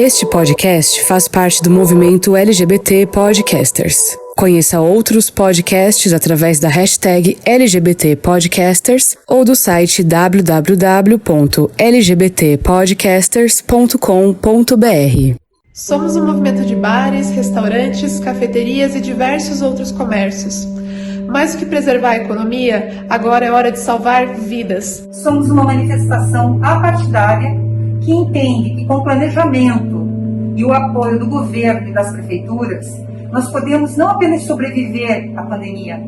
Este podcast faz parte do movimento LGBT Podcasters. Conheça outros podcasts através da hashtag LGBT Podcasters ou do site www.lgbtpodcasters.com.br. Somos um movimento de bares, restaurantes, cafeterias e diversos outros comércios. Mais do que preservar a economia, agora é hora de salvar vidas. Somos uma manifestação apartidária que entende que com planejamento e o apoio do governo e das prefeituras, nós podemos não apenas sobreviver à pandemia,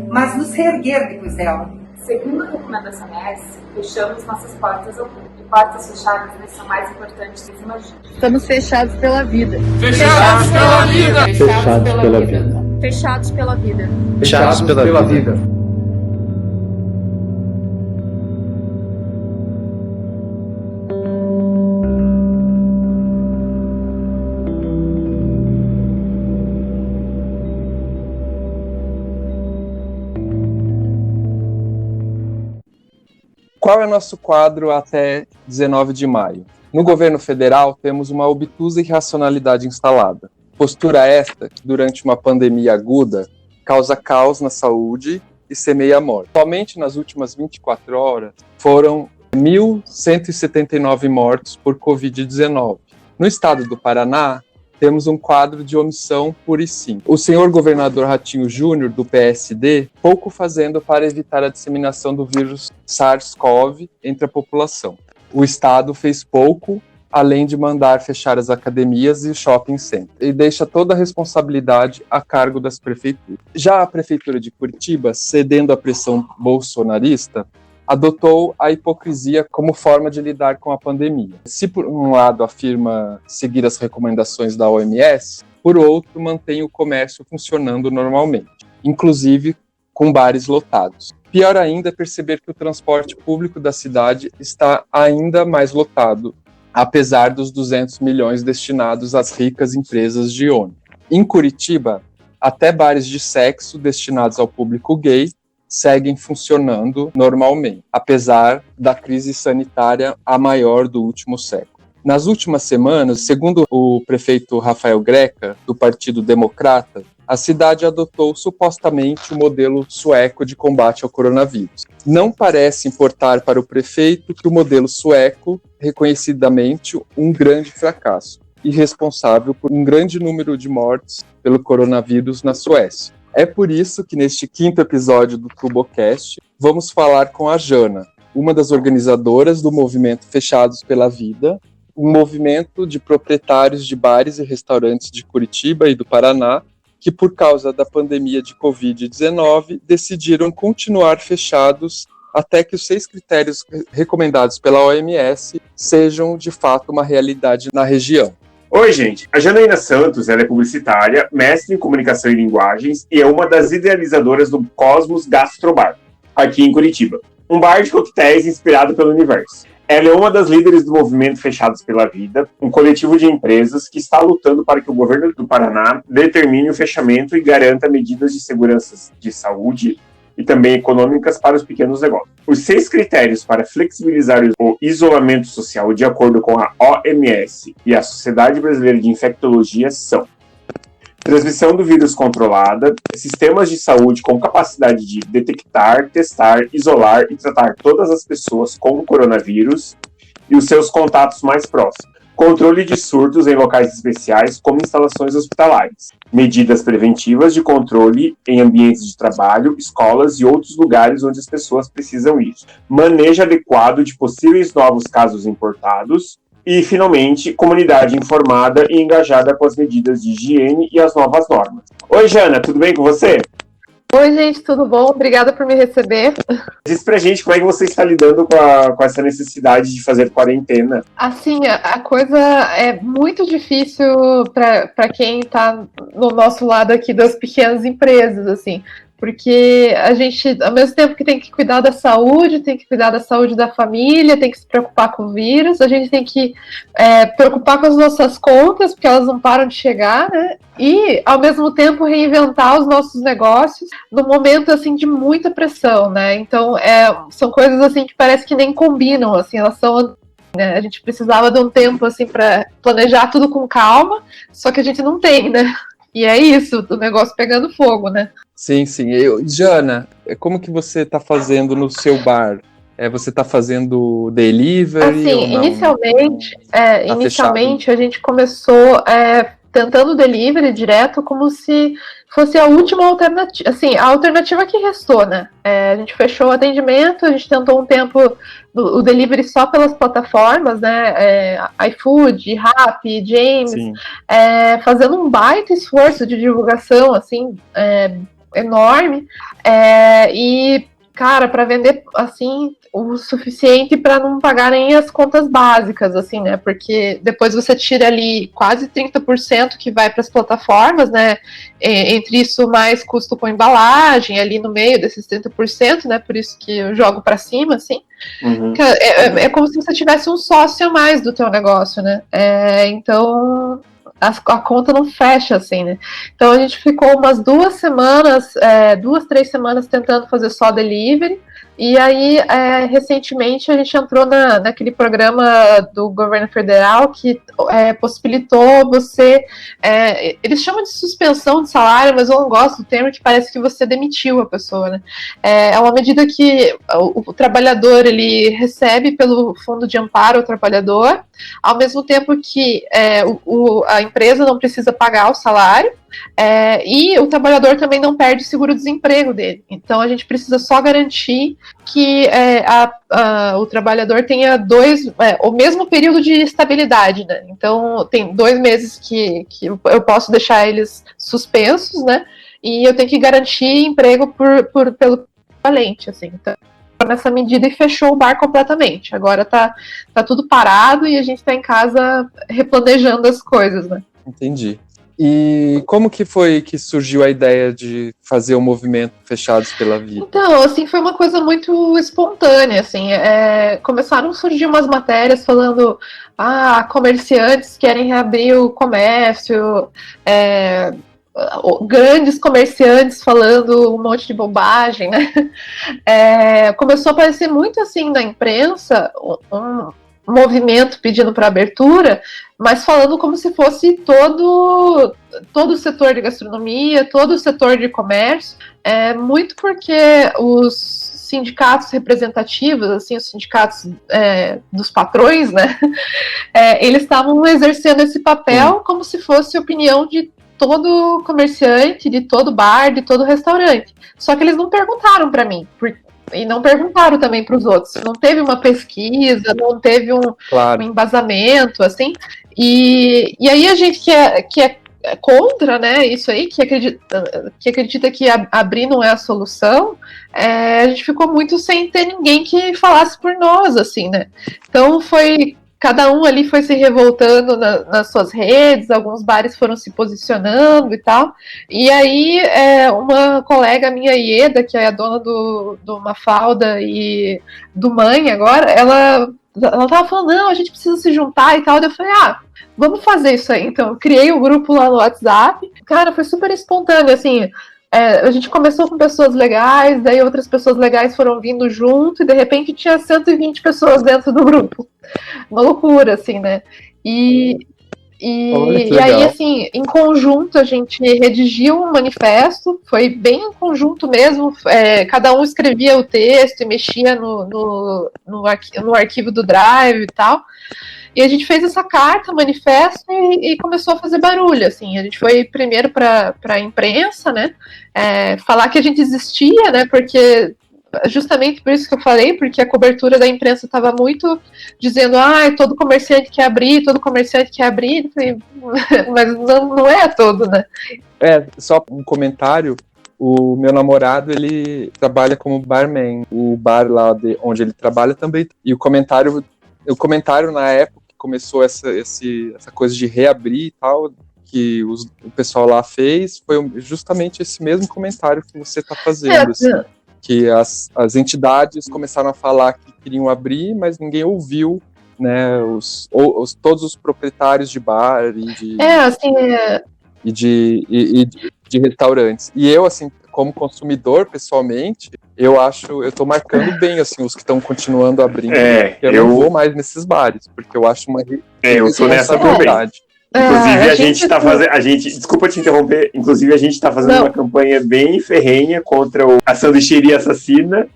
mas nos reerguer depois dela. Segundo a recomendação OMS, fechamos nossas portas ao público. Portas fechadas são mais importantes que se imagina. Estamos fechados pela vida. Fechados pela vida. Fechados pela vida. Fechados pela vida. Fechados pela vida. Qual é o nosso quadro até 19 de maio? No governo federal, temos uma obtusa irracionalidade instalada. Postura esta que, durante uma pandemia aguda, causa caos na saúde e semeia a morte. Somente nas últimas 24 horas, foram 1.179 mortos por Covid-19. No estado do Paraná, temos um quadro de omissão pura e simples. O senhor governador Ratinho Júnior, do PSD, pouco fazendo para evitar a disseminação do vírus SARS-CoV entre a população. O Estado fez pouco, além de mandar fechar as academias e shopping centers, e deixa toda a responsabilidade a cargo das prefeituras. Já a Prefeitura de Curitiba, cedendo à pressão bolsonarista, adotou a hipocrisia como forma de lidar com a pandemia. Se por um lado afirma seguir as recomendações da OMS, por outro mantém o comércio funcionando normalmente, inclusive com bares lotados. Pior ainda é perceber que o transporte público da cidade está ainda mais lotado, apesar dos 200 milhões destinados às ricas empresas de ônibus. Em Curitiba, até bares de sexo destinados ao público gay seguem funcionando normalmente, apesar da crise sanitária a maior do último século. Nas últimas semanas, segundo o prefeito Rafael Greca, do Partido Democrata, a cidade adotou supostamente o modelo sueco de combate ao coronavírus. Não parece importar para o prefeito que o modelo sueco, reconhecidamente um grande fracasso e responsável por um grande número de mortes pelo coronavírus na Suécia. É por isso que neste 5º episódio do TurboCast, vamos falar com a Jana, uma das organizadoras do movimento Fechados pela Vida, um movimento de proprietários de bares e restaurantes de Curitiba e do Paraná, que por causa da pandemia de Covid-19 decidiram continuar fechados até que os 6 critérios recomendados pela OMS sejam de fato uma realidade na região. Oi, gente. A Janaína Santos, ela é publicitária, mestre em comunicação e linguagens e é uma das idealizadoras do Cosmos Gastrobar, aqui em Curitiba. Um bar de coquetéis inspirado pelo universo. Ela é uma das líderes do movimento Fechados pela Vida, um coletivo de empresas que está lutando para que o governo do Paraná determine o fechamento e garanta medidas de segurança de saúde e também econômicas para os pequenos negócios. Os 6 critérios para flexibilizar o isolamento social de acordo com a OMS e a Sociedade Brasileira de Infectologia são: transmissão do vírus controlada, sistemas de saúde com capacidade de detectar, testar, isolar e tratar todas as pessoas com o coronavírus e os seus contatos mais próximos. Controle de surtos em locais especiais, como instalações hospitalares. Medidas preventivas de controle em ambientes de trabalho, escolas e outros lugares onde as pessoas precisam ir. Manejo adequado de possíveis novos casos importados. E, finalmente, comunidade informada e engajada com as medidas de higiene e as novas normas. Oi, Jana, tudo bem com você? Oi, gente, tudo bom? Obrigada por me receber. Diz pra gente como é que você está lidando com essa necessidade de fazer quarentena. Assim, a coisa é muito difícil para quem está no nosso lado aqui das pequenas empresas, assim. Porque a gente, ao mesmo tempo que tem que cuidar da saúde, tem que cuidar da saúde da família, tem que se preocupar com o vírus, a gente tem que preocupar com as nossas contas, porque elas não param de chegar, né? E, ao mesmo tempo, reinventar os nossos negócios num momento, assim, de muita pressão, né? Então, são coisas, assim, que parece que nem combinam, assim, elas são né? A gente precisava de um tempo assim para planejar tudo com calma, só que a gente não tem, né? E é isso, o negócio pegando fogo, né? Sim. Jana, como que você está fazendo no seu bar? Você está fazendo delivery assim, ou não? Inicialmente a gente começou tentando delivery direto como se fosse a última alternativa, assim, a alternativa que restou, né? A gente fechou o atendimento, a gente tentou um tempo o delivery só pelas plataformas, né? iFood, Rappi, James, fazendo um baita esforço de divulgação, assim, enorme, e cara, para vender assim o suficiente para não pagarem as contas básicas, assim, né? Porque depois você tira ali quase 30% que vai para as plataformas, né? Entre isso mais custo com embalagem ali no meio desses 30%, né? Por isso que eu jogo para cima, assim. Uhum. É como se você tivesse um sócio a mais do teu negócio, né? Então a conta não fecha, assim, né? Então a gente ficou umas 3 semanas tentando fazer só delivery, e aí recentemente a gente entrou naquele programa do governo federal que possibilitou você, eles chamam de suspensão de salário, mas eu não gosto do termo, que parece que você demitiu a pessoa, né? É uma medida que o trabalhador ele recebe pelo fundo de amparo ao trabalhador, ao mesmo tempo que a empresa não precisa pagar o salário, e o trabalhador também não perde o seguro-desemprego dele. Então a gente precisa só garantir que o trabalhador tenha o mesmo período de estabilidade, né? Então tem 2 meses que eu posso deixar eles suspensos, né? E eu tenho que garantir emprego pelo equivalente, assim. Então, nessa medida, e fechou o bar completamente. Agora tá tudo parado e a gente tá em casa replanejando as coisas, né? Entendi. E como que foi que surgiu a ideia de fazer o movimento Fechados pela Vida? Então, assim, foi uma coisa muito espontânea, assim, começaram a surgir umas matérias falando, comerciantes querem reabrir o comércio, grandes comerciantes falando um monte de bobagem, né? Começou a aparecer muito, assim, na imprensa, um movimento pedindo para abertura, mas falando como se fosse todo o setor de gastronomia, todo o setor de comércio, muito porque os sindicatos representativos, assim, os sindicatos dos patrões, né, eles estavam exercendo esse papel como se fosse opinião de todo comerciante, de todo bar, de todo restaurante. Só que eles não perguntaram para mim, e não perguntaram também para os outros. Não teve uma pesquisa, não teve um embasamento, assim. E aí a gente que é contra, né, isso aí, que acredita que abrir não é a solução, a gente ficou muito sem ter ninguém que falasse por nós, assim, né. Então cada um ali foi se revoltando nas suas redes, alguns bares foram se posicionando e tal. E aí, uma colega minha, Ieda, que é a dona do Mafalda e do Mãe agora, ela tava falando, não, a gente precisa se juntar e tal. Eu falei, vamos fazer isso aí. Então, eu criei um grupo lá no WhatsApp. Cara, foi super espontâneo, assim. A gente começou com pessoas legais, daí outras pessoas legais foram vindo junto, e de repente tinha 120 pessoas dentro do grupo. Uma loucura, assim, né? E aí, assim, em conjunto, a gente redigiu um manifesto, foi bem em conjunto mesmo, cada um escrevia o texto e mexia no arquivo do Drive e tal. E a gente fez essa carta, manifesto, e começou a fazer barulho, assim. A gente foi primeiro para a imprensa, né, falar que a gente existia, né, porque justamente por isso que eu falei, porque a cobertura da imprensa estava muito dizendo, todo comerciante quer abrir, mas não é todo, né. Só um comentário. O meu namorado, ele trabalha como barman, o bar lá onde ele trabalha também, e o comentário na época começou essa coisa de reabrir e tal, que o pessoal lá fez, foi justamente esse mesmo comentário que você está fazendo, assim, que as entidades começaram a falar que queriam abrir, mas ninguém ouviu, né, todos os proprietários de bar e de restaurantes. E eu, assim, como consumidor, pessoalmente, eu tô marcando bem, assim, os que estão continuando abrindo, porque eu não vou mais nesses bares, porque eu acho uma eu tô nessa também. Inclusive, a gente tá fazendo. Desculpa te interromper. Inclusive, a gente tá fazendo uma campanha bem ferrenha contra a sanduicheria assassina.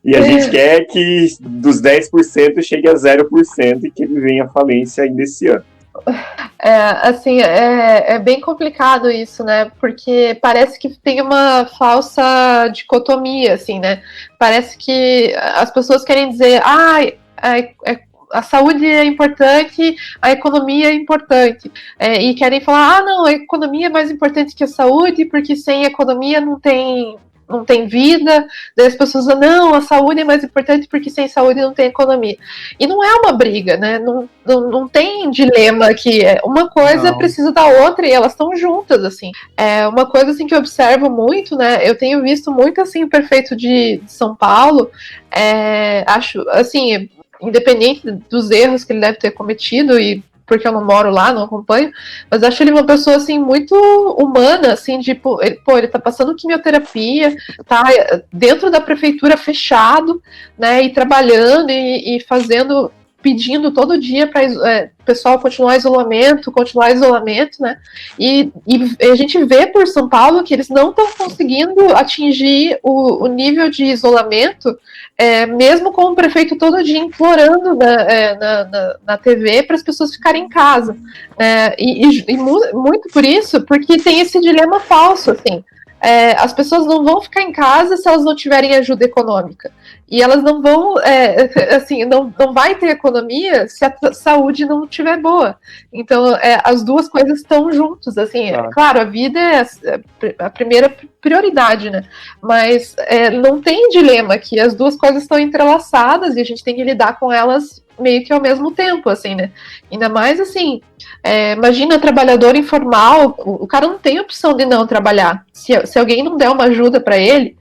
E a gente quer que dos 10% chegue a 0% e que ele venha à falência ainda esse ano. É bem complicado isso, né? Porque parece que tem uma falsa dicotomia, assim, né? Parece que as pessoas querem dizer, a saúde é importante, a economia é importante. E querem falar, não, a economia é mais importante que a saúde, porque sem economia não tem vida. Daí as pessoas dizem, não, a saúde é mais importante porque sem saúde não tem economia. E não é uma briga, né? Não tem dilema aqui. Uma coisa precisa da outra e elas estão juntas, assim. Uma coisa assim, que eu observo muito, né? Eu tenho visto muito, assim, o prefeito de São Paulo, acho, assim, independente dos erros que ele deve ter cometido, e porque eu não moro lá, não acompanho, mas acho ele uma pessoa, assim, muito humana, assim, tipo, ele tá passando quimioterapia, tá dentro da prefeitura fechado, né, e trabalhando e fazendo, pedindo todo dia para o pessoal continuar isolamento, né, e a gente vê por São Paulo que eles não estão conseguindo atingir o nível de isolamento, mesmo com o prefeito todo dia implorando na TV para as pessoas ficarem em casa, e muito por isso, porque tem esse dilema falso, assim, as pessoas não vão ficar em casa se elas não tiverem ajuda econômica. E elas não vão, assim, não vai ter economia se a saúde não estiver boa. Então, as duas coisas estão juntas, assim. Claro, a vida é a primeira prioridade, né? Mas não tem dilema aqui. As duas coisas estão entrelaçadas e a gente tem que lidar com elas meio que ao mesmo tempo, assim, né? Ainda mais, assim, imagina, trabalhador informal, o cara não tem opção de não trabalhar. Se alguém não der uma ajuda para ele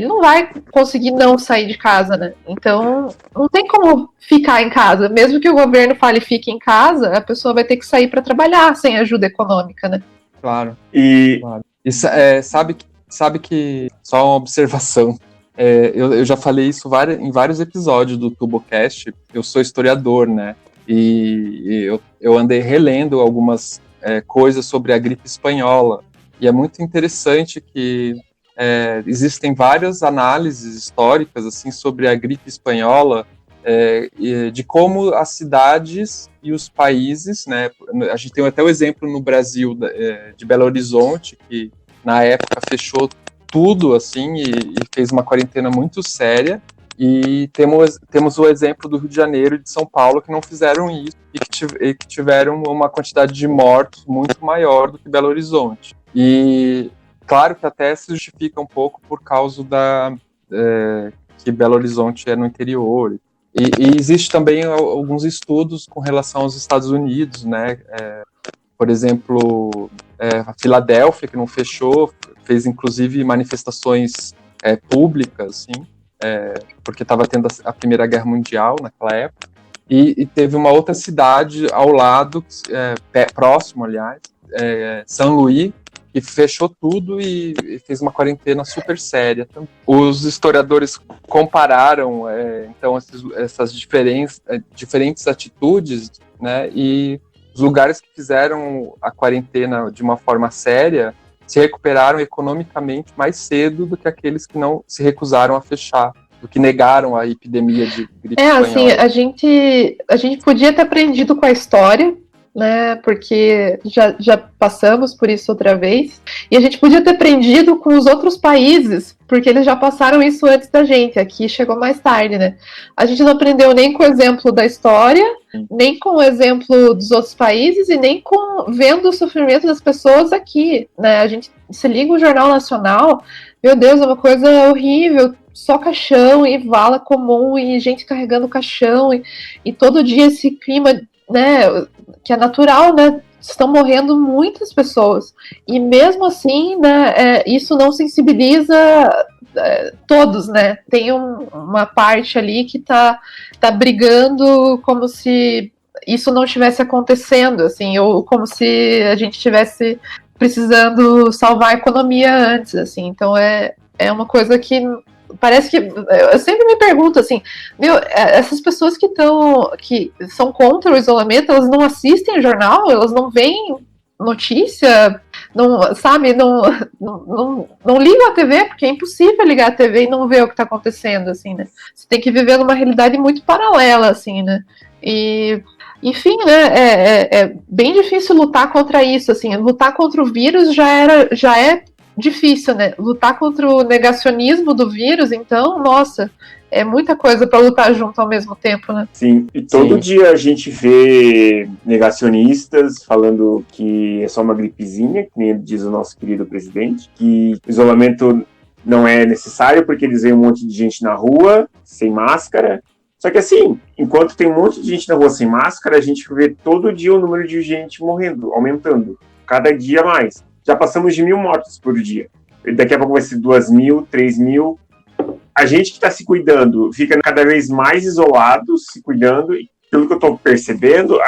não vai conseguir não sair de casa, né? Então, não tem como ficar em casa. Mesmo que o governo fale fique em casa, a pessoa vai ter que sair para trabalhar sem ajuda econômica, né? Claro. Claro. E sabe que só uma observação. Eu já falei isso em vários episódios do TurboCast. Eu sou historiador, né? E eu andei relendo algumas coisas sobre a gripe espanhola. E é muito interessante que existem várias análises históricas assim, sobre a gripe espanhola, de como as cidades e os países, né? A gente tem até o exemplo no Brasil de Belo Horizonte, que na época fechou tudo assim, e fez uma quarentena muito séria, e temos o exemplo do Rio de Janeiro e de São Paulo, que não fizeram isso e que tiveram uma quantidade de mortos muito maior do que Belo Horizonte. E claro que até se justifica um pouco por causa que Belo Horizonte é no interior. E existe também alguns estudos com relação aos Estados Unidos, né? Por exemplo, a Filadélfia, que não fechou, fez inclusive manifestações públicas, assim, porque estava tendo a Primeira Guerra Mundial naquela época. E teve uma outra cidade ao lado, próximo, aliás, São Luís, que fechou tudo e fez uma quarentena super séria. Os historiadores compararam, então, essas diferentes atitudes, né, e os lugares que fizeram a quarentena de uma forma séria se recuperaram economicamente mais cedo do que aqueles que não se recusaram a fechar, do que negaram a epidemia de gripe espanhola. Assim, a gente podia ter aprendido com a história, né, porque já passamos por isso outra vez, e a gente podia ter aprendido com os outros países, porque eles já passaram isso antes da gente, aqui chegou mais tarde, né. A gente não aprendeu nem com o exemplo da história, nem com o exemplo dos outros países, e nem vendo o sofrimento das pessoas aqui, né. A gente se liga o Jornal Nacional, meu Deus, é uma coisa horrível, só caixão e vala comum, e gente carregando caixão, e todo dia esse clima, né, que é natural, né, estão morrendo muitas pessoas, e mesmo assim, né, isso não sensibiliza todos, né, tem uma parte ali que tá brigando como se isso não estivesse acontecendo, assim, ou como se a gente estivesse precisando salvar a economia antes, assim, então É uma coisa que parece que eu sempre me pergunto assim, essas pessoas que são contra o isolamento, elas não assistem jornal, elas não veem notícia, não, sabe, não ligam a TV, porque é impossível ligar a TV e não ver o que está acontecendo, assim, né? Você tem que viver numa realidade muito paralela, assim, né? E, enfim, né, é bem difícil lutar contra isso, assim, lutar contra o vírus já é difícil, né? Lutar contra o negacionismo do vírus, então, nossa, é muita coisa para lutar junto ao mesmo tempo, né? Sim, e todo dia a gente vê negacionistas falando que é só uma gripezinha, que nem diz o nosso querido presidente, que isolamento não é necessário porque eles veem um monte de gente na rua, sem máscara. Só que assim, enquanto tem um monte de gente na rua sem máscara, a gente vê todo dia o número de gente morrendo, aumentando, cada dia mais. Já passamos de 1.000 mortos por dia. Daqui a pouco vai ser 2.000, 3.000. A gente que está se cuidando fica cada vez mais isolado, se cuidando, e pelo que eu estou percebendo,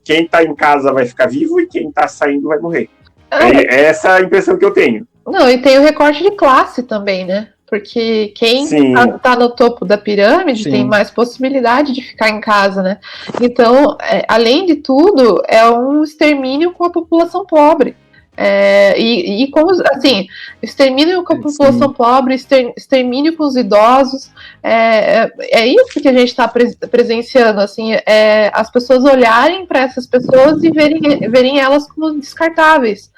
quem está em casa vai ficar vivo e quem está saindo vai morrer. É essa a impressão que eu tenho. Não, e tem o recorte de classe também, né? Porque quem está no topo da pirâmide tem mais possibilidade de ficar em casa, né? Então, além de tudo, é um extermínio com a população pobre. E como, assim, extermínio com a população pobre, extermínio com os idosos, é isso que a gente está presenciando, assim, as pessoas olharem para essas pessoas e verem elas como descartáveis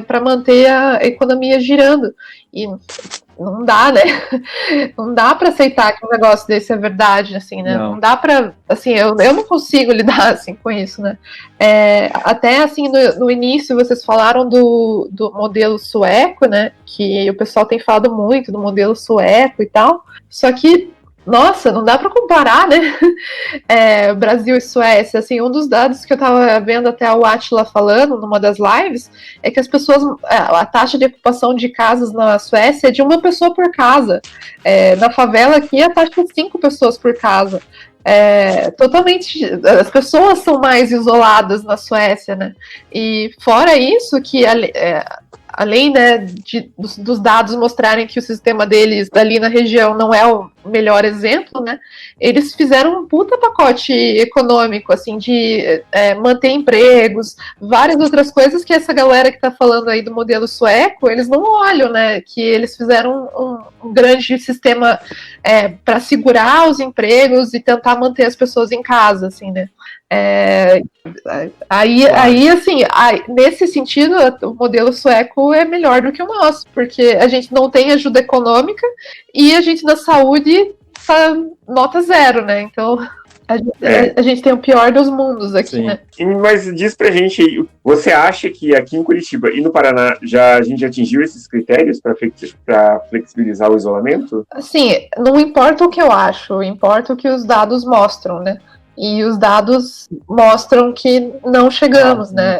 para manter a economia girando. E não dá, né? Não dá para aceitar que um negócio desse é verdade, assim, né? Não dá para, assim, eu não consigo lidar assim com isso, né? Até assim no início vocês falaram do modelo sueco, né? Que o pessoal tem falado muito do modelo sueco e tal. Só que nossa, não dá para comparar, né? Brasil e Suécia. Assim, um dos dados que eu estava vendo até o Átila falando numa das lives é que as pessoas, a taxa de ocupação de casas na Suécia é de 1 pessoa por casa. Na favela aqui a taxa é 5 pessoas por casa. Totalmente, as pessoas são mais isoladas na Suécia, né? E fora isso que além, né, dos dados mostrarem que o sistema deles ali na região não é o melhor exemplo, né, eles fizeram um puta pacote econômico, assim, de manter empregos, várias outras coisas que essa galera que tá falando aí do modelo sueco, eles não olham, né, que eles fizeram um grande sistema para segurar os empregos e tentar manter as pessoas em casa, assim, né. Aí, assim, nesse sentido, o modelo sueco é melhor do que o nosso, porque a gente não tem ajuda econômica e a gente na saúde tá nota 0, né? Então a gente tem o pior dos mundos aqui, né? Mas diz pra gente aí, você acha que aqui em Curitiba e no Paraná a gente atingiu esses critérios para flexibilizar o isolamento? Assim, não importa o que eu acho, importa o que os dados mostram, né? E os dados mostram que não chegamos, né?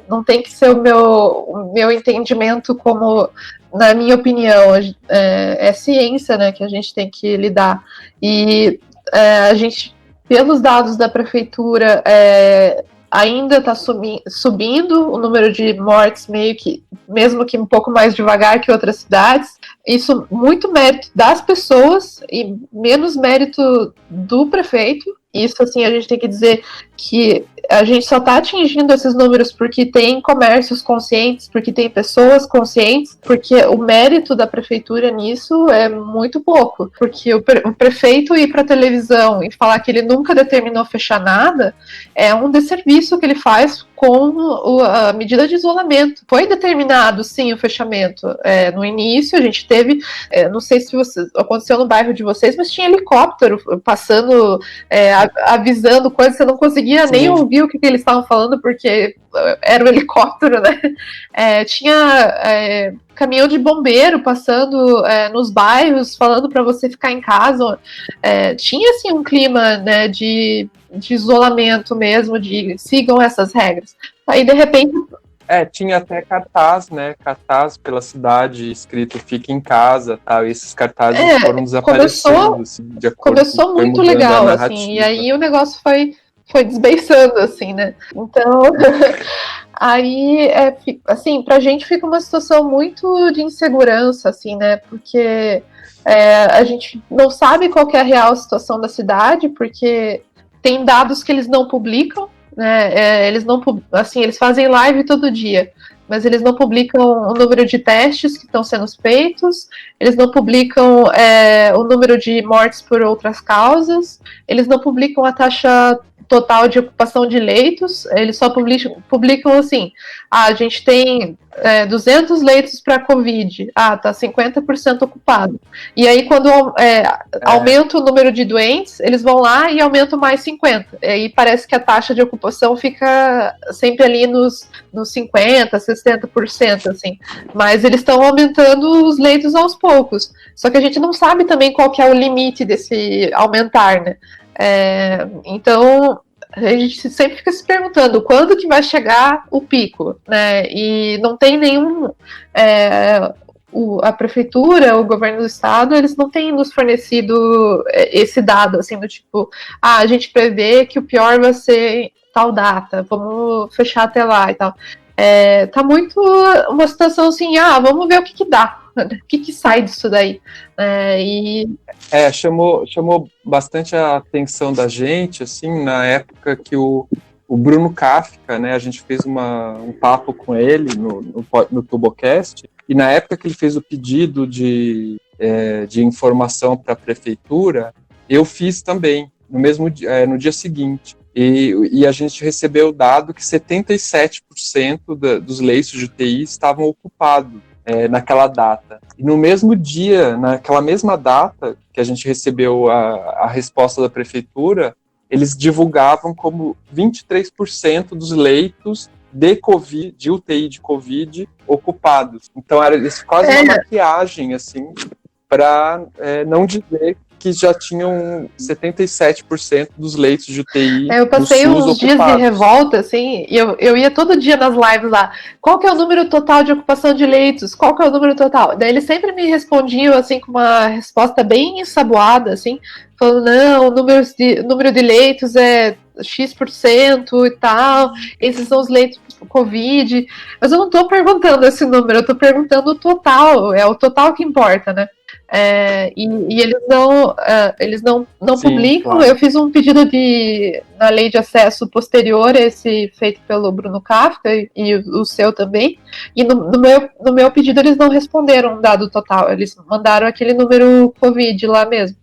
Não tem que ser o meu entendimento como, na minha opinião, é ciência, né, que a gente tem que lidar. E a gente, pelos dados da prefeitura, ainda está subindo o número de mortes, mesmo que um pouco mais devagar que outras cidades. Isso muito mérito das pessoas e menos mérito do prefeito. Isso, assim, a gente tem que dizer que a gente só está atingindo esses números porque tem comércios conscientes, porque tem pessoas conscientes, porque o mérito da prefeitura nisso é muito pouco. Porque o prefeito ir para a televisão e falar que ele nunca determinou fechar nada é um desserviço que ele faz com a medida de isolamento. Foi determinado, sim, o fechamento. No início, a gente teve, não sei se aconteceu no bairro de vocês, mas tinha helicóptero passando, avisando coisas, você não conseguia nem ouvir o que eles estavam falando, porque era um helicóptero, né? Tinha caminhão de bombeiro passando nos bairros, falando para você ficar em casa. Tinha, assim, um clima, né, de isolamento mesmo, de sigam essas regras. Aí, de repente... tinha até cartaz, né? Cartaz pela cidade, escrito fique em casa, tal. E esses cartazes foram desaparecendo. Começou muito legal, assim, e aí o negócio foi desbeiçando, assim, né? Então, Aí, assim, pra gente fica uma situação muito de insegurança, assim, né? Porque a gente não sabe qual que é a real situação da cidade, porque tem dados que eles não publicam, né? Eles não, assim, eles fazem live todo dia, mas eles não publicam o número de testes que estão sendo feitos, eles não publicam o número de mortes por outras causas, eles não publicam a taxa total de ocupação de leitos, eles só publicam assim, a gente tem 200 leitos para Covid, tá 50% ocupado. E aí, quando aumenta o número de doentes, eles vão lá e aumentam mais 50%. E aí parece que a taxa de ocupação fica sempre ali nos 50%, 60%, assim. Mas eles estão aumentando os leitos aos poucos. Só que a gente não sabe também qual que é o limite desse aumentar, né? Então, a gente sempre fica se perguntando quando que vai chegar o pico, né? E não tem nenhum... a prefeitura, o governo do estado, eles não têm nos fornecido esse dado, assim, do tipo, a gente prevê que o pior vai ser tal data, vamos fechar até lá e tal. Tá muito uma situação assim, vamos ver o que dá, o que sai disso daí. Chamou bastante a atenção da gente, assim, na época que o Bruno Kafka, né, a gente fez um papo com ele no Tubocast, e na época que ele fez o pedido de informação para a prefeitura, eu fiz também, no dia seguinte. E a gente recebeu o dado que 77% dos leitos de UTI estavam ocupados naquela data. E no mesmo dia, naquela mesma data que a gente recebeu a resposta da prefeitura, eles divulgavam como 23% dos leitos de UTI de Covid ocupados. Então era quase uma maquiagem, assim, para não dizer que já tinham 77% dos leitos de UTI. Eu passei uns ocupados. Dias de revolta, assim, e eu ia todo dia nas lives lá. Qual que é o número total de ocupação de leitos? Qual que é o número total? Daí eles sempre me respondiam, assim, com uma resposta bem ensaboada, assim, falando, não, o número de leitos é X% e tal, esses são os leitos Covid. Mas eu não estou perguntando esse número, eu estou perguntando o total, é o total que importa, né? E eles não Sim, publicam. Claro. Eu fiz um pedido na lei de acesso posterior, esse feito pelo Bruno Kafka e o seu também, e no meu pedido eles não responderam um dado total, eles mandaram aquele número Covid lá mesmo.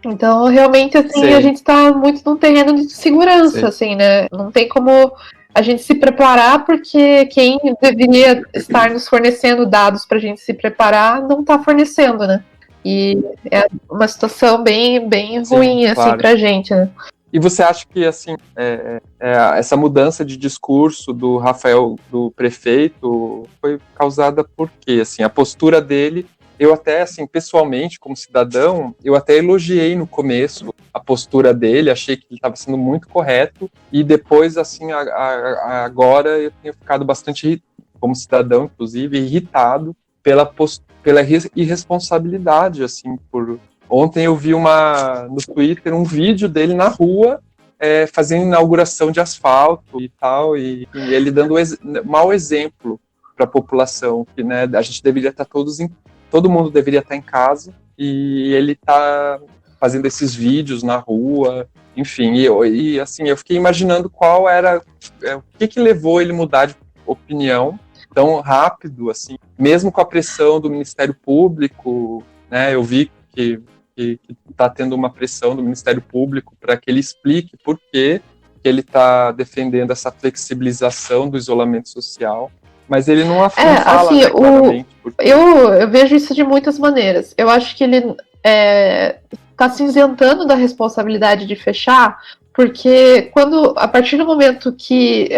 Então, realmente, assim, Sim. A gente está muito num terreno de segurança, Sim. assim, né? Não tem como a gente se preparar, porque quem deveria estar nos fornecendo dados para a gente se preparar não está fornecendo, né? E é uma situação bem, bem ruim, Sim, assim, claro. Para a gente, né? E você acha que, assim, essa mudança de discurso do Rafael, do prefeito, foi causada por quê? Assim, a postura dele... Eu até, assim, pessoalmente, como cidadão, eu até elogiei no começo a postura dele, achei que ele estava sendo muito correto, e depois, assim, agora eu tenho ficado bastante, como cidadão, inclusive, irritado pela irresponsabilidade, assim, Ontem eu vi no Twitter um vídeo dele na rua, fazendo inauguração de asfalto e tal, e ele dando mau exemplo para a população, que, né, a gente deveria estar todo mundo deveria estar em casa, e ele está fazendo esses vídeos na rua, enfim, e assim, eu fiquei imaginando qual era, o que levou ele a mudar de opinião tão rápido, assim, mesmo com a pressão do Ministério Público, né, eu vi que está tendo uma pressão do Ministério Público para que ele explique por que ele está defendendo essa flexibilização do isolamento social. Mas ele não fala, assim, né, claramente. Eu vejo isso de muitas maneiras. Eu acho que ele está se isentando da responsabilidade de fechar, porque a partir do momento que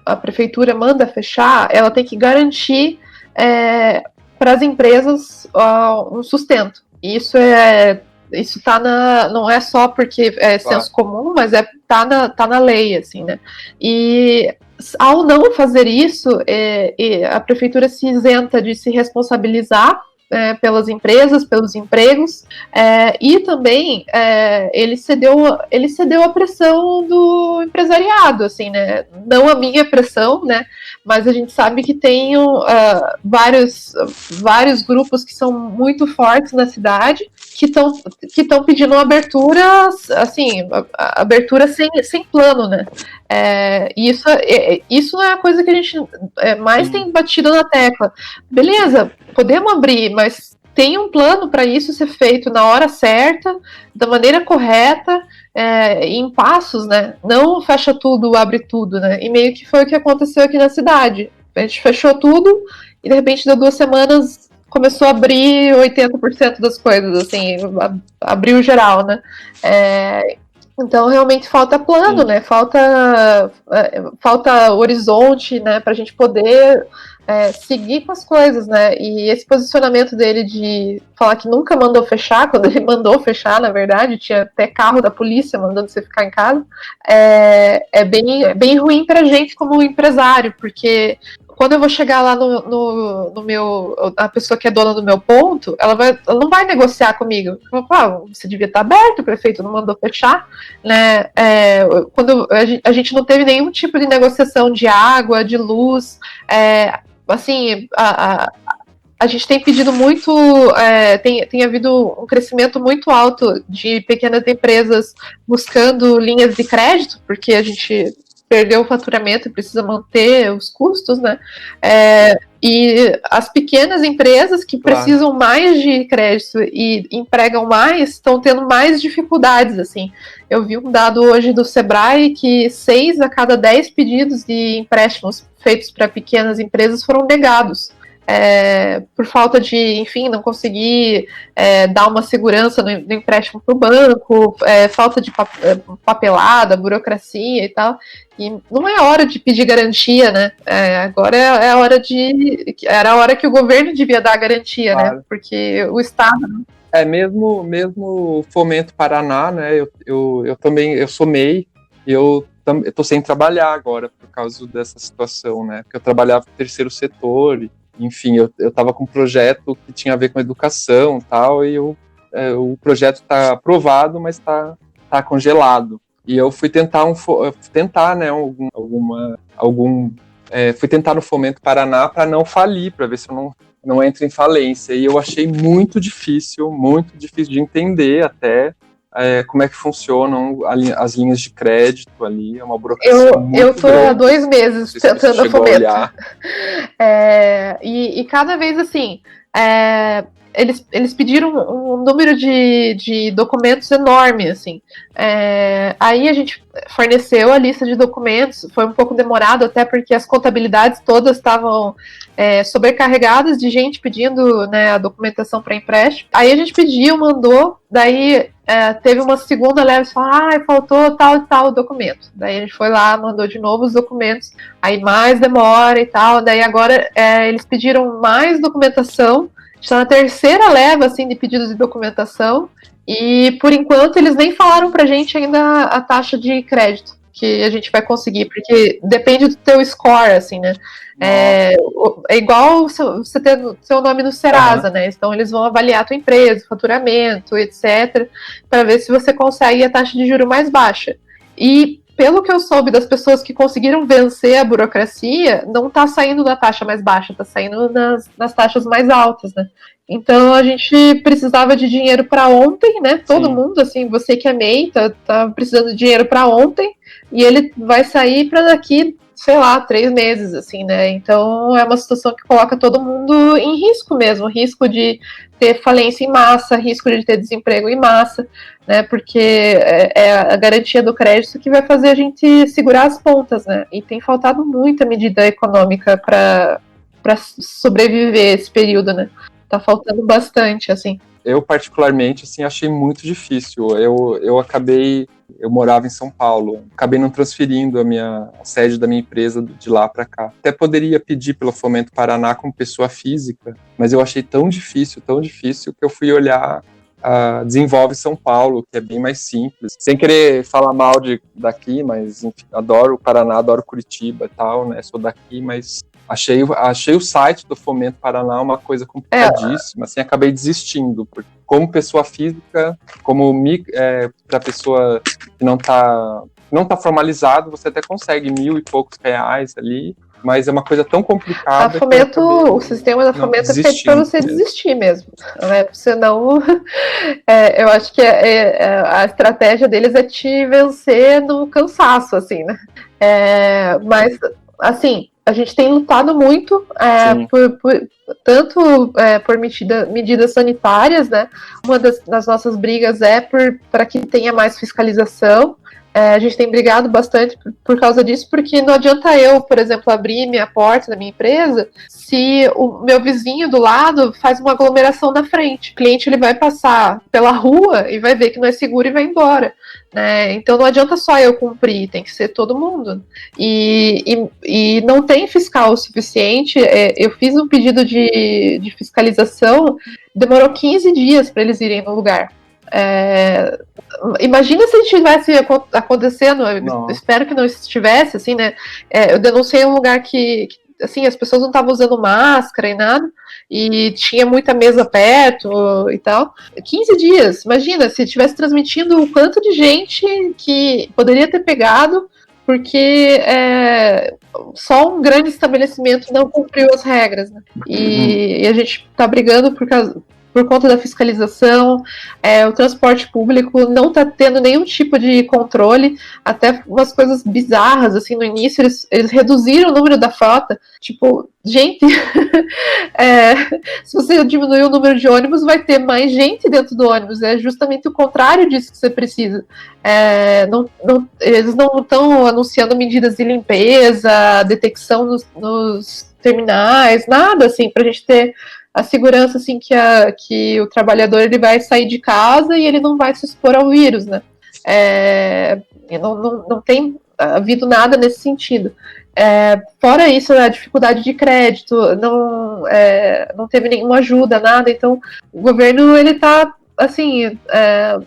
a prefeitura manda fechar, ela tem que garantir para as empresas um sustento. E isso não é só porque é senso comum, mas tá na lei, assim, né? E ao não fazer isso, a prefeitura se isenta de se responsabilizar pelas empresas, pelos empregos, e também ele cedeu à pressão do empresariado, assim, né? Não a minha pressão, né? Mas a gente sabe que tem vários grupos que são muito fortes na cidade que estão pedindo uma abertura, assim, abertura sem plano, né? Isso é a coisa que a gente mais tem batido na tecla. Beleza, podemos abrir, mas tem um plano para isso ser feito na hora certa, da maneira correta, em passos, né? Não fecha tudo, abre tudo, né? E meio que foi o que aconteceu aqui na cidade. A gente fechou tudo e de repente, deu 2 semanas, começou a abrir 80% das coisas, assim, abriu geral, né? Então, realmente falta plano, né? Falta horizonte, né? Para a gente poder seguir com as coisas, né? E esse posicionamento dele de falar que nunca mandou fechar, quando ele mandou fechar, na verdade, tinha até carro da polícia mandando você ficar em casa, é bem ruim para a gente como empresário, porque quando eu vou chegar lá no meu, a pessoa que é dona do meu ponto, ela não vai negociar comigo. Ela fala, você devia estar aberto, o prefeito não mandou fechar, né? Quando a gente não teve nenhum tipo de negociação de água, de luz, assim, a gente tem pedido muito, tem havido um crescimento muito alto de pequenas empresas buscando linhas de crédito, porque a gente perdeu o faturamento e precisa manter os custos, né? E as pequenas empresas que precisam mais de crédito e empregam mais, estão tendo mais dificuldades, assim. Eu vi um dado hoje do Sebrae que 6 a cada 10 pedidos de empréstimos feitos para pequenas empresas foram negados. Por falta de, enfim, não conseguir dar uma segurança no empréstimo para o banco, falta de papelada, burocracia e tal. E não é hora de pedir garantia, né? Agora era a hora que o governo devia dar a garantia, claro, né? Porque o Estado... Mesmo o Fomento Paraná, né? Eu também sou MEI, e eu tô sem trabalhar agora por causa dessa situação, né? Porque eu trabalhava no terceiro setor, enfim, eu estava com um projeto que tinha a ver com educação e tal, e o projeto está aprovado, mas está congelado. E eu fui tentar né, fui tentar no Fomento Paraná para não falir, para ver se eu não entro em falência. E eu achei muito difícil de entender até como é que funcionam as linhas de crédito ali, é uma burocracia muito Eu tô grande. Há 2 meses tentando a Fomento. E cada vez assim, eles pediram um número de documentos enorme, assim. Aí a gente forneceu a lista de documentos, foi um pouco demorado até porque as contabilidades todas estavam sobrecarregadas de gente pedindo, né, a documentação para empréstimo. Aí a gente pediu, mandou, daí teve uma segunda leva e falou, faltou tal e tal documento. Daí a gente foi lá, mandou de novo os documentos, aí mais demora e tal, daí agora eles pediram mais documentação. Está na terceira leva, assim, de pedidos de documentação, e por enquanto eles nem falaram pra gente ainda a taxa de crédito que a gente vai conseguir, porque depende do teu score, assim, né? É igual você ter seu nome no Serasa, né? Então eles vão avaliar a tua empresa, faturamento, etc, para ver se você consegue a taxa de juro mais baixa. E pelo que eu soube das pessoas que conseguiram vencer a burocracia, não está saindo na taxa mais baixa, está saindo nas taxas mais altas, né? Então a gente precisava de dinheiro para ontem, né? Todo mundo, assim, você que é MEI, tá precisando de dinheiro para ontem, e ele vai sair para daqui, sei lá, 3 meses, assim, né? Então é uma situação que coloca todo mundo em risco mesmo, risco de ter falência em massa, risco de ter desemprego em massa, né? Porque é a garantia do crédito que vai fazer a gente segurar as pontas, né? E tem faltado muita medida econômica para sobreviver esse período, né? Tá faltando bastante, assim. Eu, particularmente, assim, achei muito difícil. Eu morava em São Paulo, acabei não transferindo a sede da minha empresa de lá para cá. Até poderia pedir pelo Fomento Paraná como pessoa física, mas eu achei tão difícil, que eu fui olhar a Desenvolve São Paulo, que é bem mais simples. Sem querer falar mal daqui, mas enfim, adoro o Paraná, adoro Curitiba e tal, né? Sou daqui, mas Achei o site do Fomento Paraná uma coisa complicadíssima, assim, acabei desistindo, porque como pessoa física, para pessoa que não tá formalizado, você até consegue R$1.000 e poucos ali, mas é uma coisa tão complicada. O sistema da Fomento é feito para você desistir mesmo, né? Senão, eu acho que a estratégia deles é te vencer no cansaço, assim, né? Mas, assim, a gente tem lutado muito tanto por medidas sanitárias, né? Uma das nossas brigas é para que tenha mais fiscalização. A gente tem brigado bastante por causa disso, porque não adianta eu, por exemplo, abrir minha porta da minha empresa se o meu vizinho do lado faz uma aglomeração na frente. O cliente ele vai passar pela rua e vai ver que não é seguro e vai embora, né? Então não adianta só eu cumprir, tem que ser todo mundo. E não tem fiscal o suficiente. Eu fiz um pedido de fiscalização, demorou 15 dias para eles irem no lugar. Imagina se estivesse acontecendo, espero que não estivesse, assim, né? Eu denunciei um lugar que assim, as pessoas não estavam usando máscara e nada, e tinha muita mesa perto e tal. 15 dias, imagina, se estivesse transmitindo o quanto de gente que poderia ter pegado, porque só um grande estabelecimento não cumpriu as regras, né? E a gente está brigando por conta da fiscalização, o transporte público não está tendo nenhum tipo de controle, até umas coisas bizarras, assim, no início eles reduziram o número da frota, tipo, gente, se você diminuir o número de ônibus, vai ter mais gente dentro do ônibus, é justamente o contrário disso que você precisa. Eles não estão anunciando medidas de limpeza, detecção nos terminais, nada, assim, pra gente ter a segurança, assim, que o trabalhador ele vai sair de casa e ele não vai se expor ao vírus, né? Não tem havido nada nesse sentido. Fora isso, a dificuldade de crédito, não teve nenhuma ajuda, nada. Então, o governo, ele tá, assim,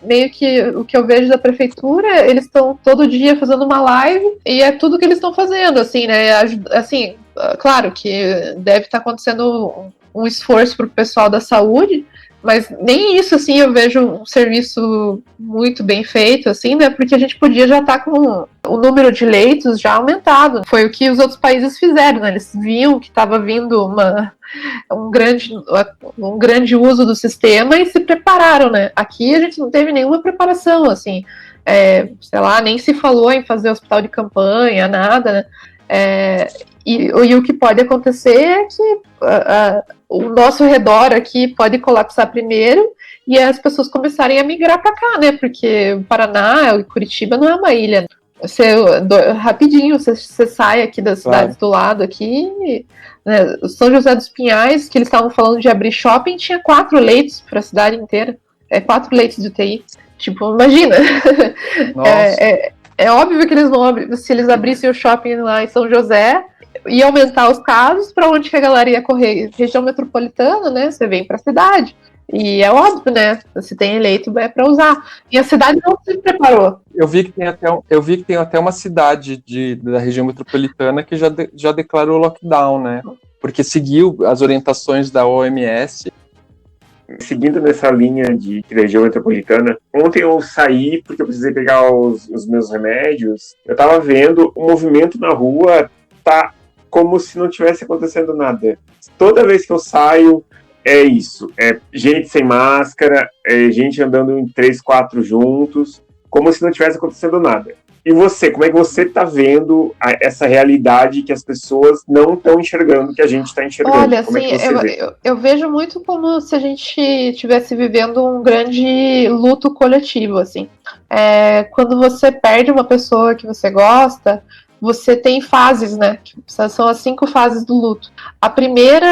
meio que o que eu vejo da prefeitura, eles estão todo dia fazendo uma live e é tudo que eles estão fazendo, assim, né? Assim, claro que deve estar acontecendo um esforço para o pessoal da saúde, mas nem isso, assim, eu vejo um serviço muito bem feito, assim, né, porque a gente podia já estar com o número de leitos já aumentado. Foi o que os outros países fizeram, né, eles viam que estava vindo um grande uso do sistema e se prepararam, né. Aqui a gente não teve nenhuma preparação, assim, sei lá, nem se falou em fazer hospital de campanha, nada, né. E o que pode acontecer é que o nosso redor aqui pode colapsar primeiro e as pessoas começarem a migrar para cá, né? Porque o Paraná e Curitiba não é uma ilha. Rapidinho, você sai aqui das cidades do lado aqui, né? São José dos Pinhais, que eles estavam falando de abrir shopping, tinha 4 leitos para a cidade inteira. 4 leitos de UTI. Tipo, imagina. É óbvio que eles vão abrir, se eles abrissem o shopping lá em São José, ia aumentar os casos, para onde que a galera ia correr? Região metropolitana, né? Você vem para a cidade. E é óbvio, né? Se tem eleito, é para usar. E a cidade não se preparou. Eu vi que tem até uma cidade da região metropolitana que já declarou lockdown, né? Porque seguiu as orientações da OMS. Seguindo nessa linha de região metropolitana, ontem eu saí porque eu precisei pegar os meus remédios. Eu tava vendo o movimento na rua, tá como se não tivesse acontecendo nada. Toda vez que eu saio, é isso. É gente sem máscara, é gente andando em 3, 4 juntos, como se não tivesse acontecendo nada. E você, como é que você está vendo essa realidade que as pessoas não estão enxergando, que a gente está enxergando? Olha, como assim, é que você vê? Eu vejo muito como se a gente estivesse vivendo um grande luto coletivo, assim. Quando você perde uma pessoa que você gosta, você tem fases, né? São as 5 fases do luto. A primeira,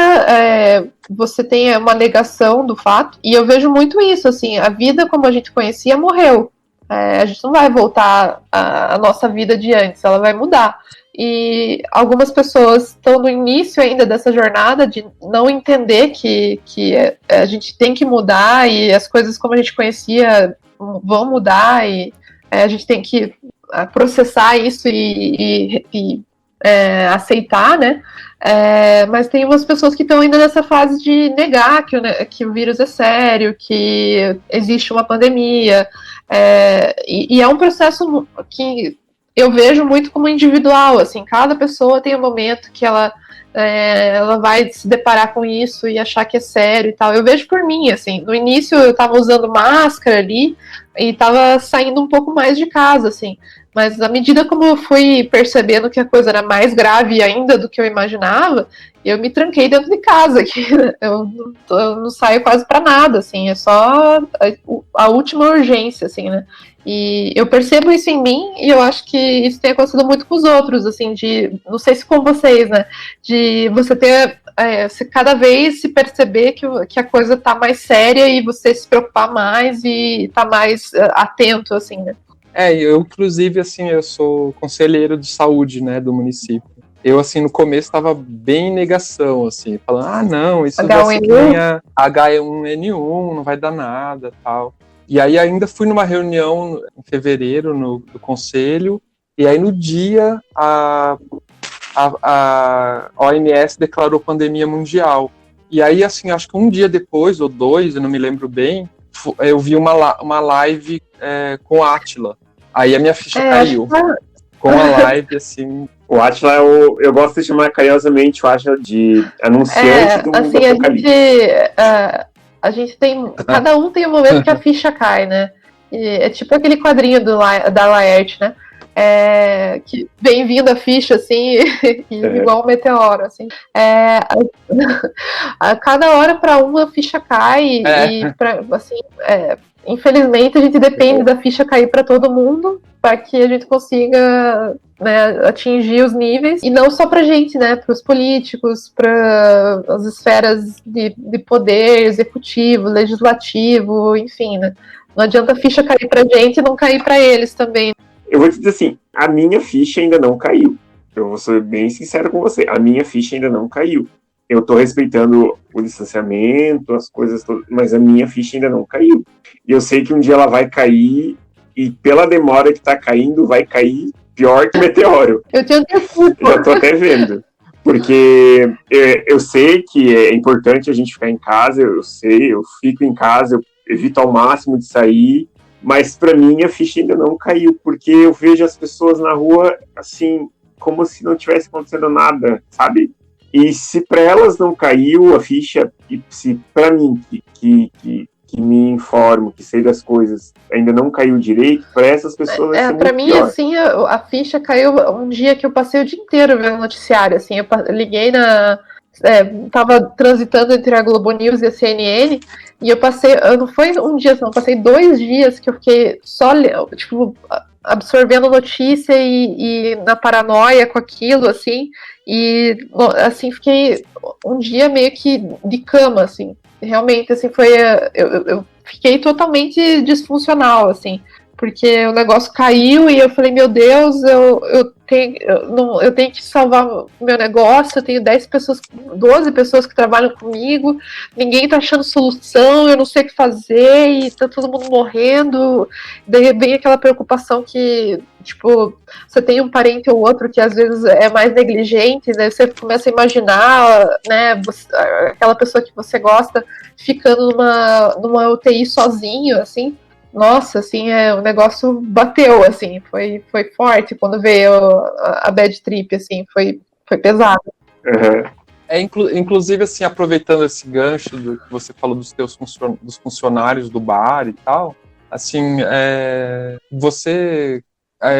você tem uma negação do fato, e eu vejo muito isso, assim, a vida como a gente conhecia morreu. A gente não vai voltar à nossa vida de antes, ela vai mudar. E algumas pessoas estão no início ainda dessa jornada de não entender que a gente tem que mudar e as coisas como a gente conhecia vão mudar e a gente tem que processar isso e aceitar, né? Mas tem umas pessoas que estão ainda nessa fase de negar que o vírus é sério, que existe uma pandemia, e é um processo que eu vejo muito como individual, assim, cada pessoa tem um momento que ela vai se deparar com isso e achar que é sério e tal. Eu vejo por mim, assim, no início eu tava usando máscara ali e tava saindo um pouco mais de casa, assim, mas à medida como eu fui percebendo que a coisa era mais grave ainda do que eu imaginava, eu me tranquei dentro de casa, aqui, eu não saio quase para nada, assim, é só a última urgência, assim, né? E eu percebo isso em mim e eu acho que isso tem acontecido muito com os outros, assim, não sei se com vocês, né, de você ter, cada vez se perceber que a coisa tá mais séria e você se preocupar mais e tá mais atento, assim, né. Eu, inclusive, assim, eu sou conselheiro de saúde, né, do município. Eu, assim, no começo estava bem em negação, assim, falando, não, isso vai ser que nem a H1N1, não vai dar nada, tal. E aí ainda fui numa reunião em fevereiro do conselho, e aí no dia a OMS declarou pandemia mundial. E aí, assim, acho que um dia depois, ou 2, eu não me lembro bem, eu vi uma live com a Átila. Aí a minha ficha caiu. Com a live, assim... O Átila, eu gosto de chamar carinhosamente o Átila de anunciante do assim, apocalipse. A gente tem... Cada um tem um momento que a ficha cai, né? E é tipo aquele quadrinho da Laerte, né? Que bem-vindo a ficha, assim, igual um meteoro, assim. A cada hora para uma ficha cai e assim, infelizmente a gente depende da ficha cair para todo mundo para que a gente consiga, né, atingir os níveis, e não só para a gente, né, para os políticos, para as esferas de poder executivo, legislativo, enfim, né. Não adianta a ficha cair para a gente e não cair para eles também. Eu vou te dizer assim, a minha ficha ainda não caiu. Eu vou ser bem sincero com você, a minha ficha ainda não caiu. Eu tô respeitando o distanciamento, as coisas todas, mas a minha ficha ainda não caiu. E eu sei que um dia ela vai cair, e pela demora que tá caindo, vai cair pior que meteoro. Eu tenho desculpa. Já tô até vendo. Porque eu sei que é importante a gente ficar em casa, eu fico em casa, eu evito ao máximo de sair, mas para mim a ficha ainda não caiu, porque eu vejo as pessoas na rua, assim, como se não tivesse acontecendo nada, sabe? E se para elas não caiu a ficha, e se para mim, que me informo, que sei das coisas, ainda não caiu direito, para essas pessoas vai ser para muito mim, pior. assim, a ficha caiu um dia que eu passei o dia inteiro vendo noticiário, assim, eu liguei tava transitando entre a Globo News e a CNN, e não foi um dia, não, passei 2 dias que eu fiquei só, tipo, absorvendo notícia e na paranoia com aquilo, assim, e, assim, fiquei um dia meio que de cama, assim, realmente, assim, eu fiquei totalmente disfuncional, assim, porque o negócio caiu e eu falei, meu Deus, eu tenho que salvar o meu negócio, eu tenho 12 pessoas que trabalham comigo, ninguém tá achando solução, eu não sei o que fazer, e tá todo mundo morrendo. Daí vem aquela preocupação que, tipo, você tem um parente ou outro que às vezes é mais negligente, né? Você começa a imaginar, né, aquela pessoa que você gosta ficando numa UTI sozinho, assim. Nossa, assim, o negócio bateu, assim, foi forte quando veio a bad trip, assim, foi pesado. Uhum. Inclusive, assim, aproveitando esse gancho do que você falou dos dos funcionários do bar e tal, assim, você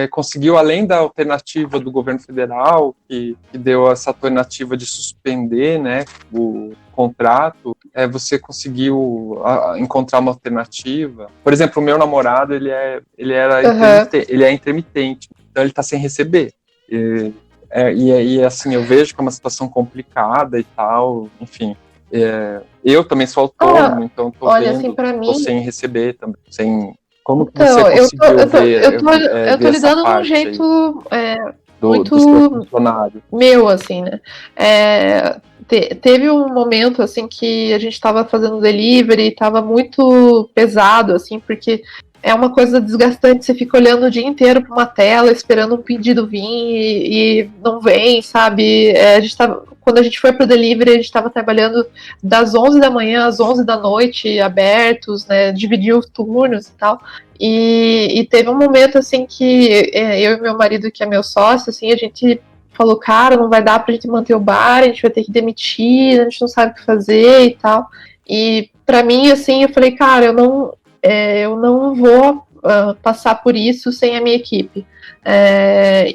conseguiu, além da alternativa do governo federal, que deu essa alternativa de suspender, né, o contrato, você conseguiu encontrar uma alternativa? Por exemplo, o meu namorado, ele é intermitente, então ele está sem receber. E assim, eu vejo que é uma situação complicada e tal, enfim. Eu também sou autônomo, então tô sem receber também, Como que você conseguiu ver eu tô lidando de um jeito muito meu, assim, né? Teve um momento, assim, que a gente tava fazendo delivery, tava muito pesado, assim, porque é uma coisa desgastante, você fica olhando o dia inteiro para uma tela, esperando um pedido vir e não vem, sabe? Quando a gente foi pro delivery, a gente estava trabalhando das 11 da manhã às 11 da noite, abertos, né? Dividiu os turnos e tal. E teve um momento, assim, que eu e meu marido, que é meu sócio, assim, a gente falou, cara, não vai dar pra gente manter o bar, a gente vai ter que demitir, a gente não sabe o que fazer e tal. E pra mim, assim, eu falei, cara, eu não vou passar por isso sem a minha equipe.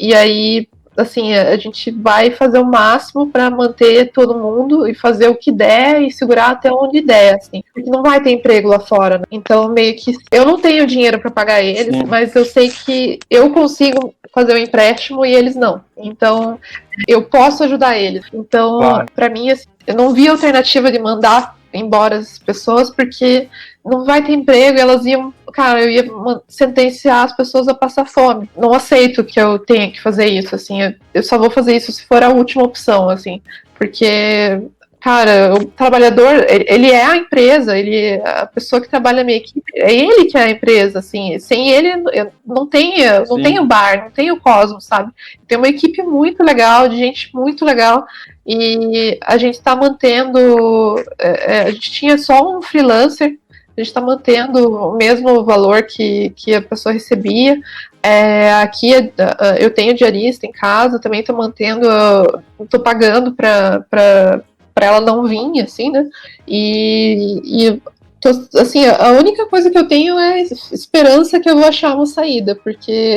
E aí, assim, a gente vai fazer o máximo para manter todo mundo e fazer o que der e segurar até onde der, assim. Porque não vai ter emprego lá fora, né? Então, meio que eu não tenho dinheiro para pagar eles, sim, mas eu sei que eu consigo fazer o empréstimo e eles não. Então, eu posso ajudar eles. Então, claro, para mim, assim, eu não vi alternativa de mandar embora as pessoas, porque não vai ter emprego, elas iam, cara, eu ia sentenciar as pessoas a passar fome. Não aceito que eu tenha que fazer isso, assim, eu só vou fazer isso se for a última opção, assim, porque, cara, o trabalhador, ele é a empresa, a pessoa que trabalha na minha equipe, é ele que é a empresa, assim, sem ele, eu não tenho bar, não tenho Cosmos, sabe? Tem uma equipe muito legal, de gente muito legal, e a gente está mantendo, a gente tinha só um freelancer, a gente está mantendo o mesmo valor que a pessoa recebia. Aqui eu tenho diarista em casa, também estou mantendo, estou pagando para ela não vir, assim, né? Assim, a única coisa que eu tenho é esperança que eu vou achar uma saída, porque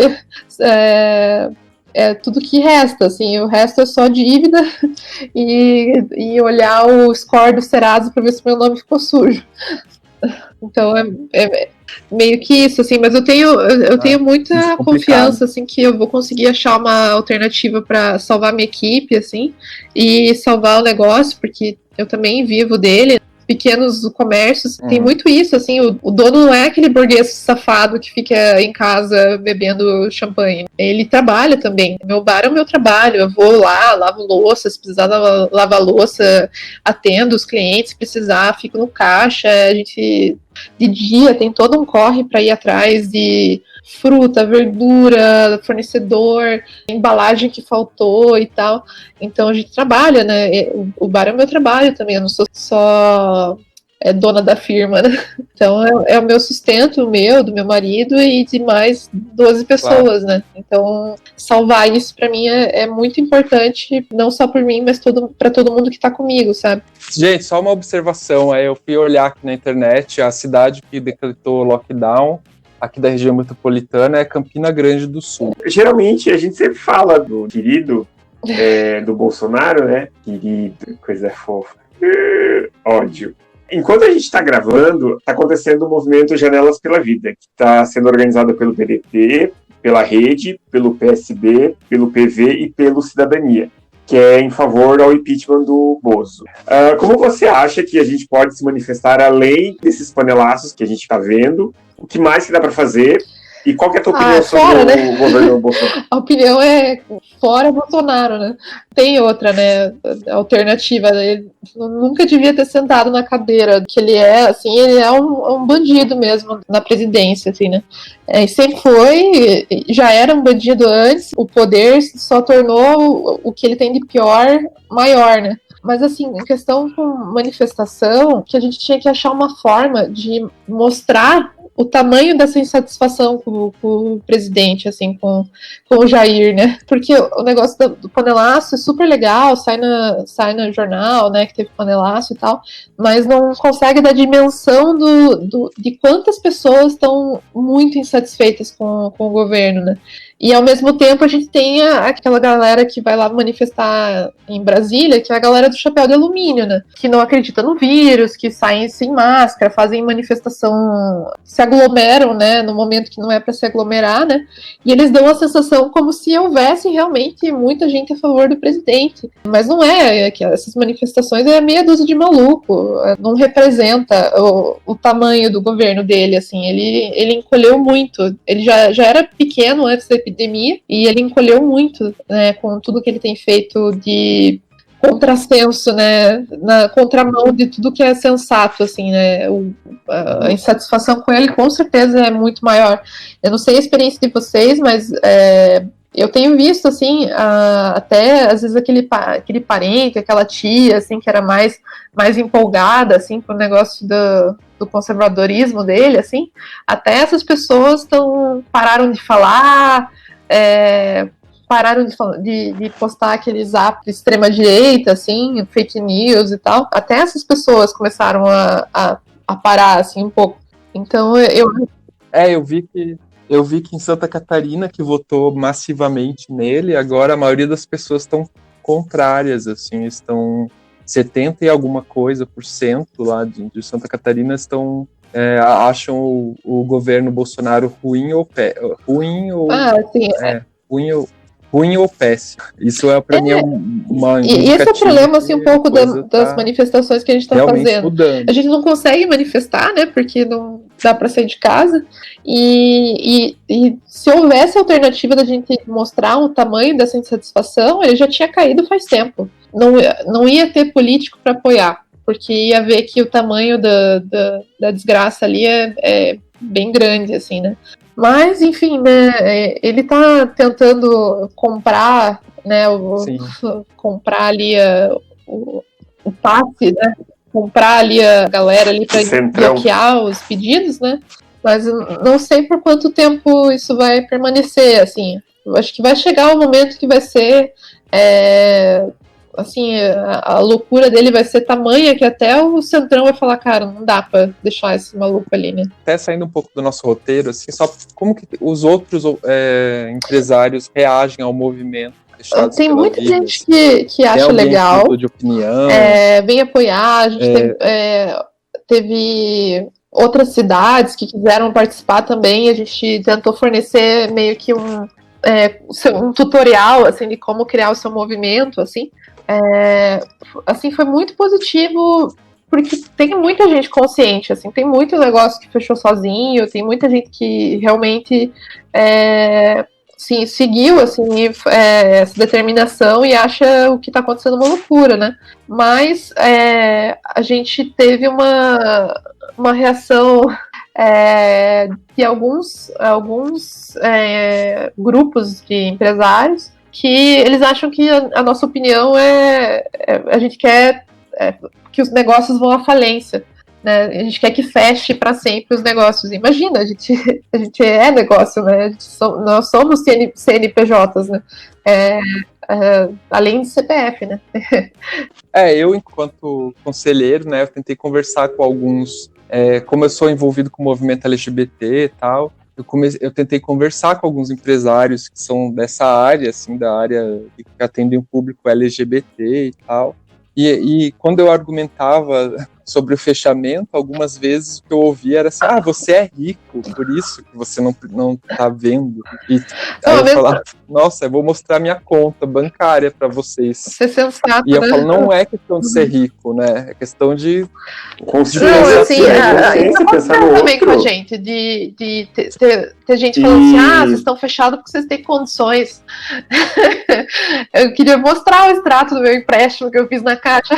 é tudo que resta, assim, o resto é só dívida e olhar o score do Serasa para ver se meu nome ficou sujo. Então é meio que isso, assim, mas eu tenho muita confiança, assim, que eu vou conseguir achar uma alternativa para salvar minha equipe, assim, e salvar o negócio, porque eu também vivo dele. Pequenos comércios, tem muito isso, assim, o dono não é aquele burguês safado que fica em casa bebendo champanhe, ele trabalha também, meu bar é o meu trabalho, eu vou lá, lavo louça, se precisar lavar louça, atendo os clientes, se precisar, fico no caixa, a gente de dia tem todo um corre para ir atrás de fruta, verdura, fornecedor, embalagem que faltou e tal. Então a gente trabalha, né? O bar é o meu trabalho também, eu não sou só dona da firma, né? Então é o meu sustento, do meu marido e de mais 12 pessoas, claro, né? Então salvar isso para mim é muito importante, não só por mim, mas para todo mundo que tá comigo, sabe? Gente, só uma observação, eu fui olhar aqui na internet, a cidade que decretou lockdown aqui da região metropolitana é Campina Grande do Sul. Geralmente a gente sempre fala do querido do Bolsonaro, né? Querido, coisa fofa. Ódio. Enquanto a gente está gravando, está acontecendo o movimento Janelas pela Vida, que está sendo organizado pelo PDT, pela Rede, pelo PSB, pelo PV e pelo Cidadania, que é em favor ao impeachment do Bozo. Como você acha que a gente pode se manifestar além desses panelaços que a gente está vendo? O que mais que dá para fazer? E qual que é a tua opinião sobre o governo Bolsonaro? A opinião é fora Bolsonaro, né? Tem outra, né? Alternativa. Ele nunca devia ter sentado na cadeira que ele é, assim, ele é um bandido mesmo na presidência, assim, né? Sempre foi, já era um bandido antes, o poder só tornou o que ele tem de pior maior, né? Mas, assim, em questão com manifestação, que a gente tinha que achar uma forma de mostrar o tamanho dessa insatisfação com o presidente, assim, com o Jair, né? Porque o negócio do panelaço é super legal, sai no jornal, né, que teve panelaço e tal, mas não consegue dar dimensão de quantas pessoas estão muito insatisfeitas com o governo, né? E, ao mesmo tempo, a gente tem aquela galera que vai lá manifestar em Brasília, que é a galera do chapéu de alumínio, né? Que não acredita no vírus, que saem sem máscara, fazem manifestação, se aglomeram, né? No momento que não é para se aglomerar, né? E eles dão a sensação como se houvesse realmente muita gente a favor do presidente. Mas não é que essas manifestações é meia dúzia de maluco. Não representa o tamanho do governo dele, assim. Ele encolheu muito. Ele já era pequeno antes da epidemia, e ele encolheu muito, né, com tudo que ele tem feito de contrassenso, né, na contramão de tudo que é sensato, assim, né, a insatisfação com ele com certeza é muito maior. Eu não sei a experiência de vocês, mas eu tenho visto, assim, até às vezes aquele parente, aquela tia, assim, que era mais empolgada, assim, com o negócio do conservadorismo dele, assim, até essas pessoas pararam de falar, pararam de postar aqueles apps de extrema-direita, assim, fake news e tal. Até essas pessoas começaram a parar, assim, um pouco. Então, eu vi que em Santa Catarina, que votou massivamente nele, agora a maioria das pessoas estão contrárias, assim, estão 70 e alguma coisa por cento lá de Santa Catarina acham o governo Bolsonaro ruim ou péssimo. Isso para mim é uma e esse é o problema, assim, um pouco das manifestações que a gente está fazendo. Mudando. A gente não consegue manifestar, né, porque não dá para sair de casa, e se houvesse a alternativa da gente mostrar o tamanho dessa insatisfação, ele já tinha caído faz tempo. Não ia ter político para apoiar, porque ia ver que o tamanho da desgraça ali é bem grande, assim, né. Mas, enfim, né, ele tá tentando comprar, né, comprar ali o passe, né, comprar ali a galera ali para bloquear os pedidos, né, mas não sei por quanto tempo isso vai permanecer, assim. Eu acho que vai chegar o momento que vai ser, assim, a loucura dele vai ser tamanha que até o Centrão vai falar, cara, não dá pra deixar esse maluco ali, né? Até saindo um pouco do nosso roteiro, assim, só como que os outros empresários reagem ao movimento? Tem muita gente que acha legal, de opinião, vem apoiar, a gente teve outras cidades que quiseram participar também, a gente tentou fornecer meio que um tutorial, assim, de como criar o seu movimento, assim. Assim, foi muito positivo, porque tem muita gente consciente, assim, tem muito negócio que fechou sozinho, tem muita gente que realmente assim, seguiu, assim, essa determinação e acha o que está acontecendo uma loucura, né? Mas a gente teve uma reação de alguns grupos de empresários que eles acham que a nossa opinião a gente quer que os negócios vão à falência, né? A gente quer que feche para sempre os negócios. Imagina, a gente é negócio, né? Nós somos CNPJs, né? Além de CPF, né? Eu, enquanto conselheiro, né, eu tentei conversar com alguns, como eu sou envolvido com o movimento LGBT e tal, eu tentei conversar com alguns empresários que são dessa área, assim, da área que atendem o público LGBT e tal. E quando eu argumentava sobre o fechamento, algumas vezes o que eu ouvia era assim, você é rico, por isso que você não tá vendo. E aí eu falava, nossa, eu vou mostrar minha conta bancária para vocês. Ser sensato, e eu falo, não é questão de ser rico, né? É questão de consciência. Assim, isso acontece também com a gente, de ter gente falando assim, vocês estão fechados porque vocês têm condições. Eu queria mostrar o extrato do meu empréstimo que eu fiz na Caixa.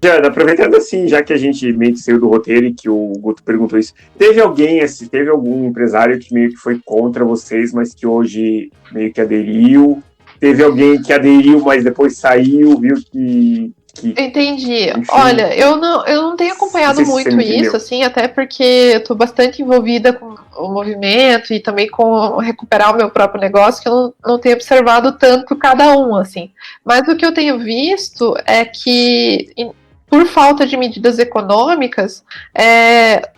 Jana, aproveitando assim, já que a gente meio que saiu do roteiro e que o Guto perguntou isso, teve algum empresário que meio que foi contra vocês, mas que hoje meio que aderiu? Teve alguém que aderiu, mas depois saiu, viu que Entendi. Enfim, olha, eu não tenho acompanhado muito isso, assim, até porque eu tô bastante envolvida com o movimento e também com recuperar o meu próprio negócio, que eu não tenho observado tanto cada um, assim. Mas o que eu tenho visto é que, por falta de medidas econômicas,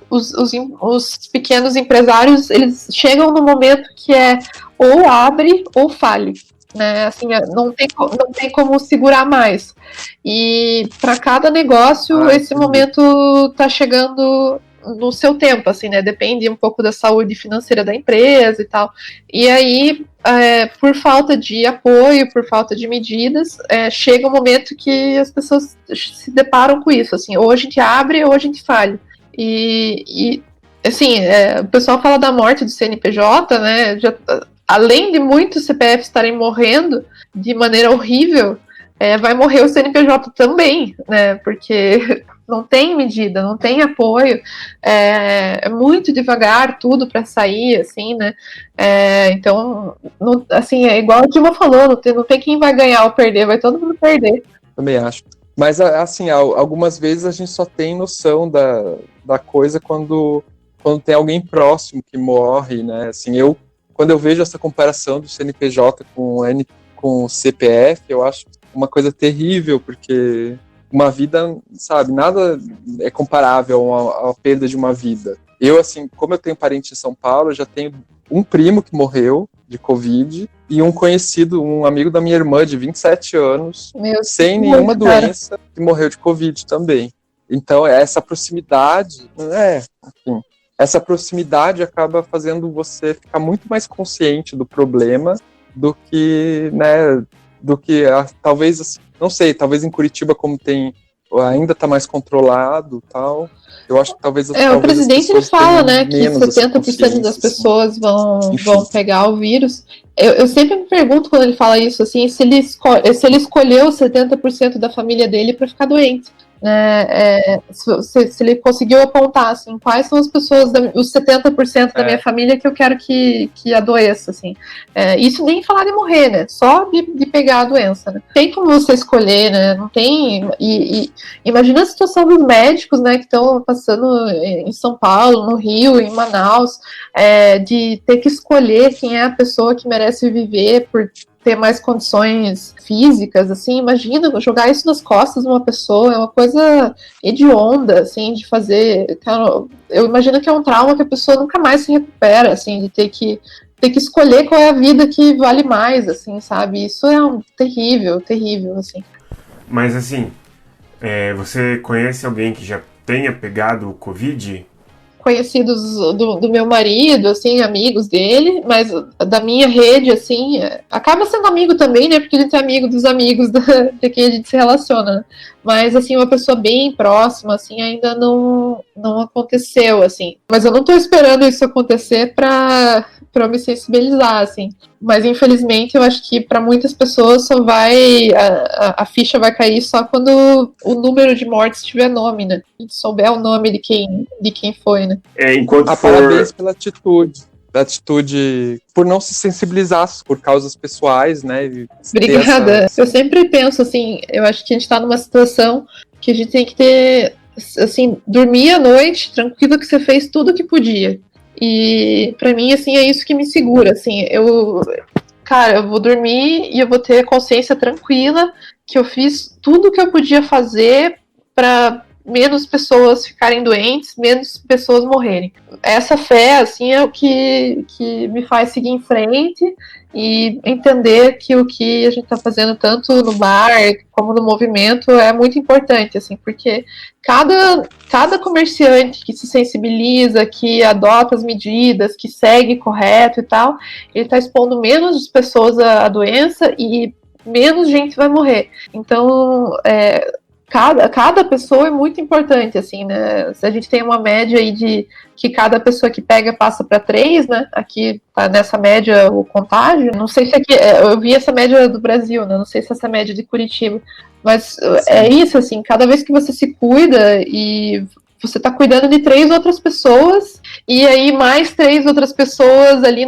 os pequenos empresários, eles chegam no momento que ou abre ou fale. Né, assim, não tem como segurar mais. E para cada negócio, esse momento está chegando no seu tempo, assim, né? Depende um pouco da saúde financeira da empresa e tal. E aí, por falta de apoio, por falta de medidas, chega um momento que as pessoas se deparam com isso, assim, ou a gente abre ou a gente falha. E assim, o pessoal fala da morte do CNPJ, né? Além de muitos CPFs estarem morrendo de maneira horrível, vai morrer o CNPJ também, né? Porque não tem medida, não tem apoio, é muito devagar tudo para sair, assim, né? Então, não, assim, é igual a Dilma falou, não tem quem vai ganhar ou perder, vai todo mundo perder. Também acho. Mas, assim, algumas vezes a gente só tem noção da coisa quando tem alguém próximo que morre, né? Assim, quando eu vejo essa comparação do CNPJ com o CPF, eu acho uma coisa terrível, porque uma vida, sabe, nada é comparável à perda de uma vida. Eu, assim, como eu tenho parente em São Paulo, eu já tenho um primo que morreu de Covid e um conhecido, um amigo da minha irmã de 27 anos, sem nenhuma doença, que morreu de Covid também. Então, essa proximidade, enfim, essa proximidade acaba fazendo você ficar muito mais consciente do problema do que, né, talvez, assim, não sei, talvez em Curitiba, como ainda está mais controlado, tal. Eu acho que talvez o presidente ele fala, né, que 70% das assim, pessoas vão pegar o vírus. Eu sempre me pergunto quando ele fala isso, assim, se ele escolheu 70% da família dele para ficar doente. Se ele conseguiu apontar, assim, quais são as pessoas, os 70% da minha família que eu quero que adoeça, assim. Isso nem falar de morrer, né? Só de pegar a doença, né? Tem como você escolher, né? Não tem... E imagina a situação dos médicos, né, que estão passando em São Paulo, no Rio, em Manaus, de ter que escolher quem é a pessoa que merece viver por ter mais condições físicas, assim, imagina jogar isso nas costas de uma pessoa, é uma coisa hedionda, assim, de fazer, cara, eu imagino que é um trauma que a pessoa nunca mais se recupera, assim, de ter que escolher qual é a vida que vale mais, assim, sabe, isso é terrível, assim. Mas, assim, você conhece alguém que já tenha pegado o Covid? Conhecidos do meu marido, assim, amigos dele, mas da minha rede, assim, acaba sendo amigo também, né, porque a gente é amigo dos amigos de quem a gente se relaciona, mas, assim, uma pessoa bem próxima, assim, ainda não aconteceu, assim, mas eu não tô esperando isso acontecer pra me sensibilizar, assim, mas infelizmente eu acho que para muitas pessoas só a ficha vai cair só quando o número de mortes tiver nome, né? A gente souber o nome de quem foi, né? Parabéns pela atitude por não se sensibilizar por causas pessoais, né? Obrigada. Eu sempre penso assim, eu acho que a gente tá numa situação que a gente tem que ter, assim, dormir à noite, tranquilo que você fez tudo o que podia. E pra mim, assim, é isso que me segura, assim, eu vou dormir e eu vou ter a consciência tranquila que eu fiz tudo o que eu podia fazer para menos pessoas ficarem doentes, menos pessoas morrerem. Essa fé, assim, é o que me faz seguir em frente e entender que o que a gente está fazendo tanto no bar como no movimento é muito importante, assim, porque cada comerciante que se sensibiliza, que adota as medidas, que segue correto e tal, ele está expondo menos pessoas à doença e menos gente vai morrer. Então, cada pessoa é muito importante, assim, né? Se a gente tem uma média aí de que cada pessoa que pega passa para 3, né? Aqui tá nessa média o contágio. Não sei se aqui. Eu vi essa média do Brasil, né? Não sei se essa média de Curitiba. Mas é isso, assim, cada vez que você se cuida e você tá cuidando de 3 outras pessoas, e aí mais 3 outras pessoas ali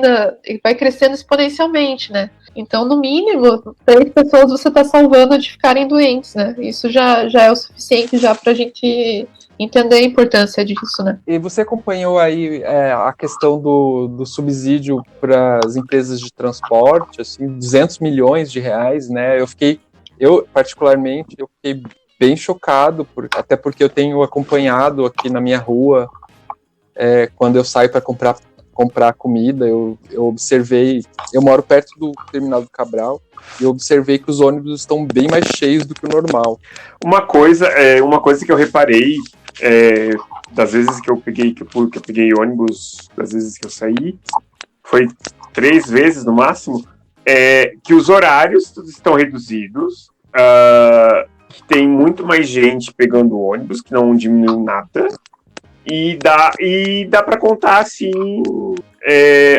vai crescendo exponencialmente, né? Então, no mínimo, 3 pessoas você está salvando de ficarem doentes, né? Isso já é o suficiente já para a gente entender a importância disso, né? E você acompanhou aí a questão do subsídio para as empresas de transporte, assim, 200 milhões de reais, né? Eu particularmente, fiquei bem chocado, até porque eu tenho acompanhado aqui na minha rua, quando eu saio para comprar comida, eu observei, eu moro perto do terminal do Cabral, e eu observei que os ônibus estão bem mais cheios do que o normal. Uma coisa que eu reparei, das vezes que eu peguei ônibus, das vezes que eu saí, foi 3 vezes no máximo, que os horários estão reduzidos, que tem muito mais gente pegando ônibus, que não diminuiu nada, e dá para contar, assim,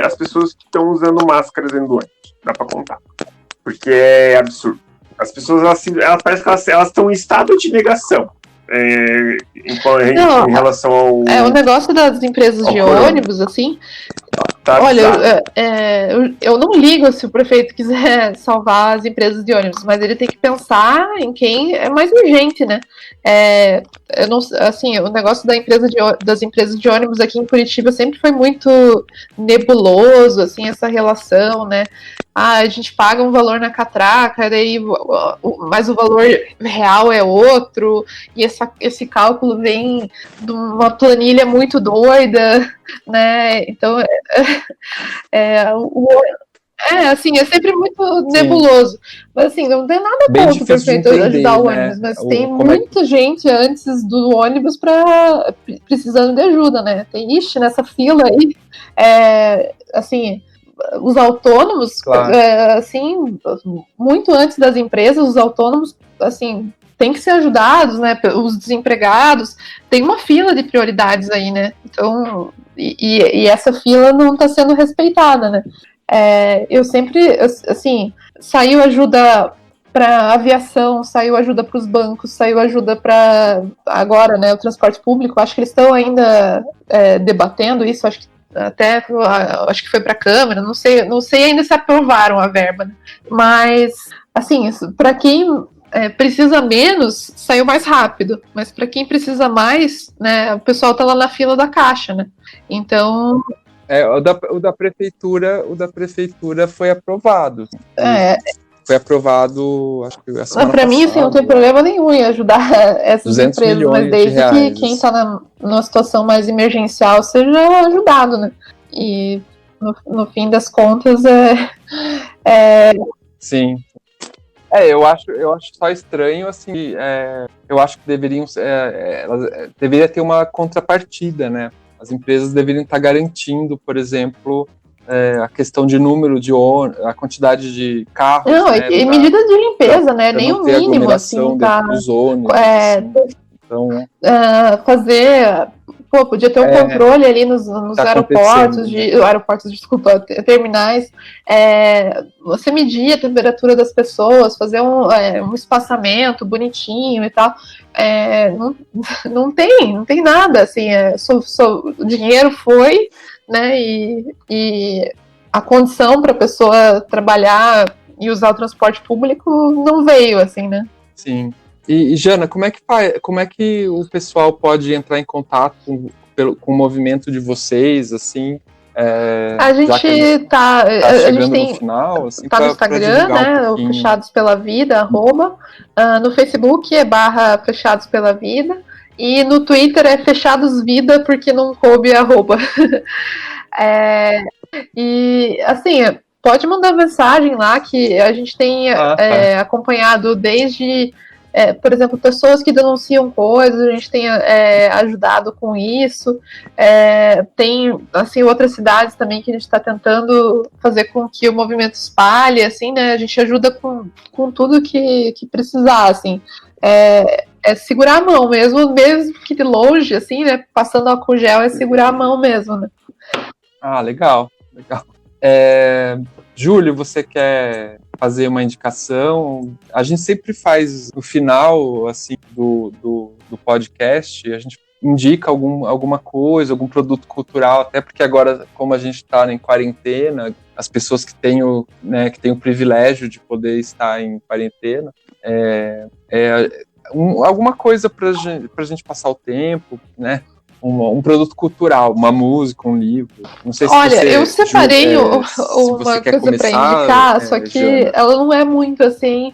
as pessoas que estão usando máscaras dentro do ônibus. Dá para contar. Porque é absurdo. As pessoas, elas parece que elas estão em estado de negação. Em relação ao... O negócio das empresas de ônibus, assim... Tá, olha, eu não ligo se o prefeito quiser salvar as empresas de ônibus, mas ele tem que pensar em quem é mais urgente, né? Eu não, assim, o negócio das empresas de ônibus aqui em Curitiba sempre foi muito nebuloso, assim, essa relação, né? A gente paga um valor na catraca, daí, mas o valor real é outro, e esse cálculo vem de uma planilha muito doida, né? Então, assim, é sempre muito nebuloso. Mas, assim, não tem nada contra o prefeito ajudar o ônibus, mas tem muita gente antes do ônibus precisando de ajuda, né? Tem nessa fila aí, assim... Os autônomos, claro. Assim, muito antes das empresas, os autônomos, assim, têm que ser ajudados, né? Os desempregados, tem uma fila de prioridades aí, né? Então, e essa fila não está sendo respeitada, né? Eu sempre, assim, saiu ajuda para aviação, saiu ajuda para os bancos, saiu ajuda para agora, né? O transporte público. Acho que eles estão ainda debatendo isso. Acho que foi para a Câmara, não sei ainda se aprovaram a verba, né? Mas, assim, para quem precisa menos, saiu mais rápido, mas para quem precisa mais, né, o pessoal tá lá na fila da Caixa, né? Então... O da prefeitura foi aprovado. Foi aprovado, acho que a semana pra mim, assim, não tem problema nenhum em ajudar essas empresas, mas desde que quem está numa situação mais emergencial seja ajudado, né? E no fim das contas Sim. Eu acho só estranho, assim, eu acho que deveria ter uma contrapartida, né? As empresas deveriam estar garantindo, por exemplo, a questão de número de a quantidade de carros. Não, né, e medidas de limpeza, né? Nem o mínimo, assim, tá? Dos ônibus, assim. Então, fazer... Pô, podia ter um controle ali nos terminais. Você medir a temperatura das pessoas, fazer um espaçamento bonitinho e tal. Não tem nada, assim. O dinheiro foi, né? E a condição para a pessoa trabalhar e usar o transporte público não veio, assim, né? Sim. E Jana, como é que o pessoal pode entrar em contato com o movimento de vocês, assim? A gente tá a gente tem no final, assim, tá no Instagram, né? O Fechados pela Vida, @ no Facebook é /Fechados pela Vida, e no Twitter é Fechados Vida, porque não coube @. E assim, pode mandar mensagem lá, que a gente tem acompanhado desde, por exemplo, pessoas que denunciam coisas, a gente tem ajudado com isso. Tem, assim, outras cidades também que a gente está tentando fazer com que o movimento espalhe, assim, né? A gente ajuda com tudo que precisar, assim. Segurar a mão mesmo que de longe, assim, né? Passando álcool gel, segurar a mão mesmo, né? Legal. Júlio, você quer fazer uma indicação? A gente sempre faz no final, assim, do podcast, a gente indica alguma coisa, algum produto cultural, até porque agora, como a gente está em quarentena, as pessoas que têm o privilégio de poder estar em quarentena, alguma coisa para a gente passar o tempo, né? Um produto cultural, uma música, um livro. Não sei se eu separei uma coisa para indicar, só que Jana, ela não é muito assim,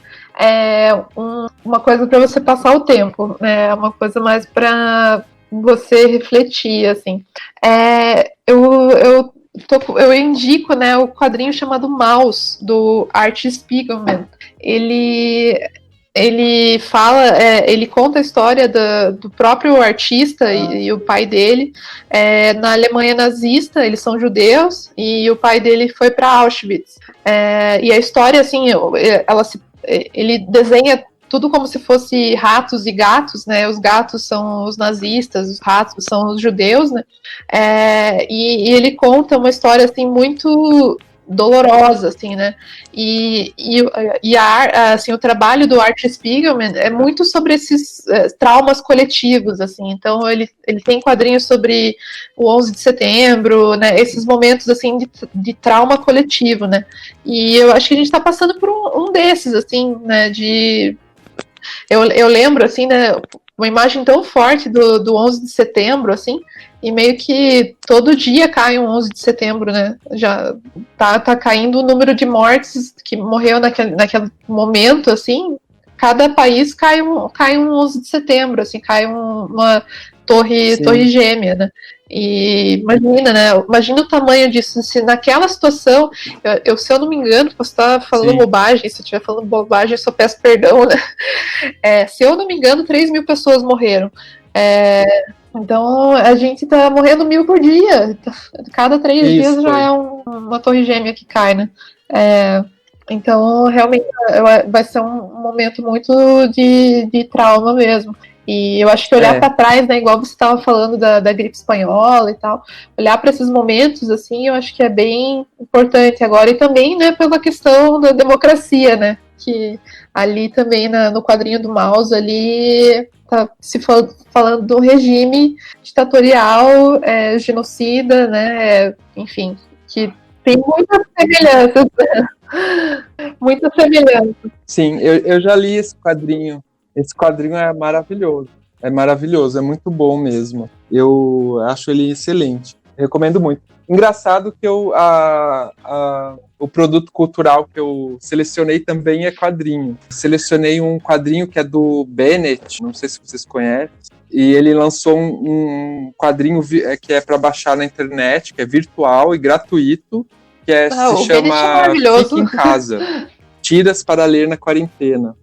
uma coisa para você passar o tempo, né? É uma coisa mais para você refletir, assim. Eu indico, né, o quadrinho chamado Maus, do Art Spiegelman. Ele fala, ele conta a história do próprio artista e o pai dele na Alemanha nazista. Eles são judeus e o pai dele foi para Auschwitz. E a história, assim, ele desenha tudo como se fosse ratos e gatos, né? Os gatos são os nazistas, os ratos são os judeus, né? E ele conta uma história, assim, muito dolorosa, assim, né? E assim, o trabalho do Art Spiegelman é muito sobre esses traumas coletivos, assim. Então, ele tem quadrinhos sobre o 11 de setembro, né? Esses momentos, assim, de trauma coletivo, né? E eu acho que a gente está passando por um desses, assim, né? Eu lembro, assim, né? Uma imagem tão forte do 11 de setembro, assim, e meio que todo dia cai um 11 de setembro, né? Já tá caindo o número de mortes que morreu naquele momento, assim. Cada país cai um 11 de setembro, assim, cai uma torre gêmea, né? E imagina, né? Imagina o tamanho disso. Se naquela situação, se eu não me engano, posso estar falando bobagem, se eu estiver falando bobagem, eu só peço perdão, né? Se eu não me engano, 3 mil pessoas morreram. Então, a gente tá morrendo 1.000 por dia. Cada 3 dias já é uma torre gêmea que cai, né? Então, realmente, vai ser um momento muito de trauma mesmo. E eu acho que olhar para trás, né, igual você estava falando da gripe espanhola e tal, olhar para esses momentos, assim, eu acho que é bem importante agora. E também, né, pela questão da democracia, né, que ali também no quadrinho do Maus, ali tá se falando do regime ditatorial, genocida, né, enfim, que tem muitas semelhanças, né? Muita semelhança. Sim, eu já li esse quadrinho. Esse quadrinho é maravilhoso. É maravilhoso, é muito bom mesmo. Eu acho ele excelente. Recomendo muito. Engraçado que o produto cultural que eu selecionei também é quadrinho. Selecionei um quadrinho que é do Bennett, não sei se vocês conhecem, e ele lançou um quadrinho que é para baixar na internet, que é virtual e gratuito, que se chama Fique em Casa, Tiras para Ler na Quarentena.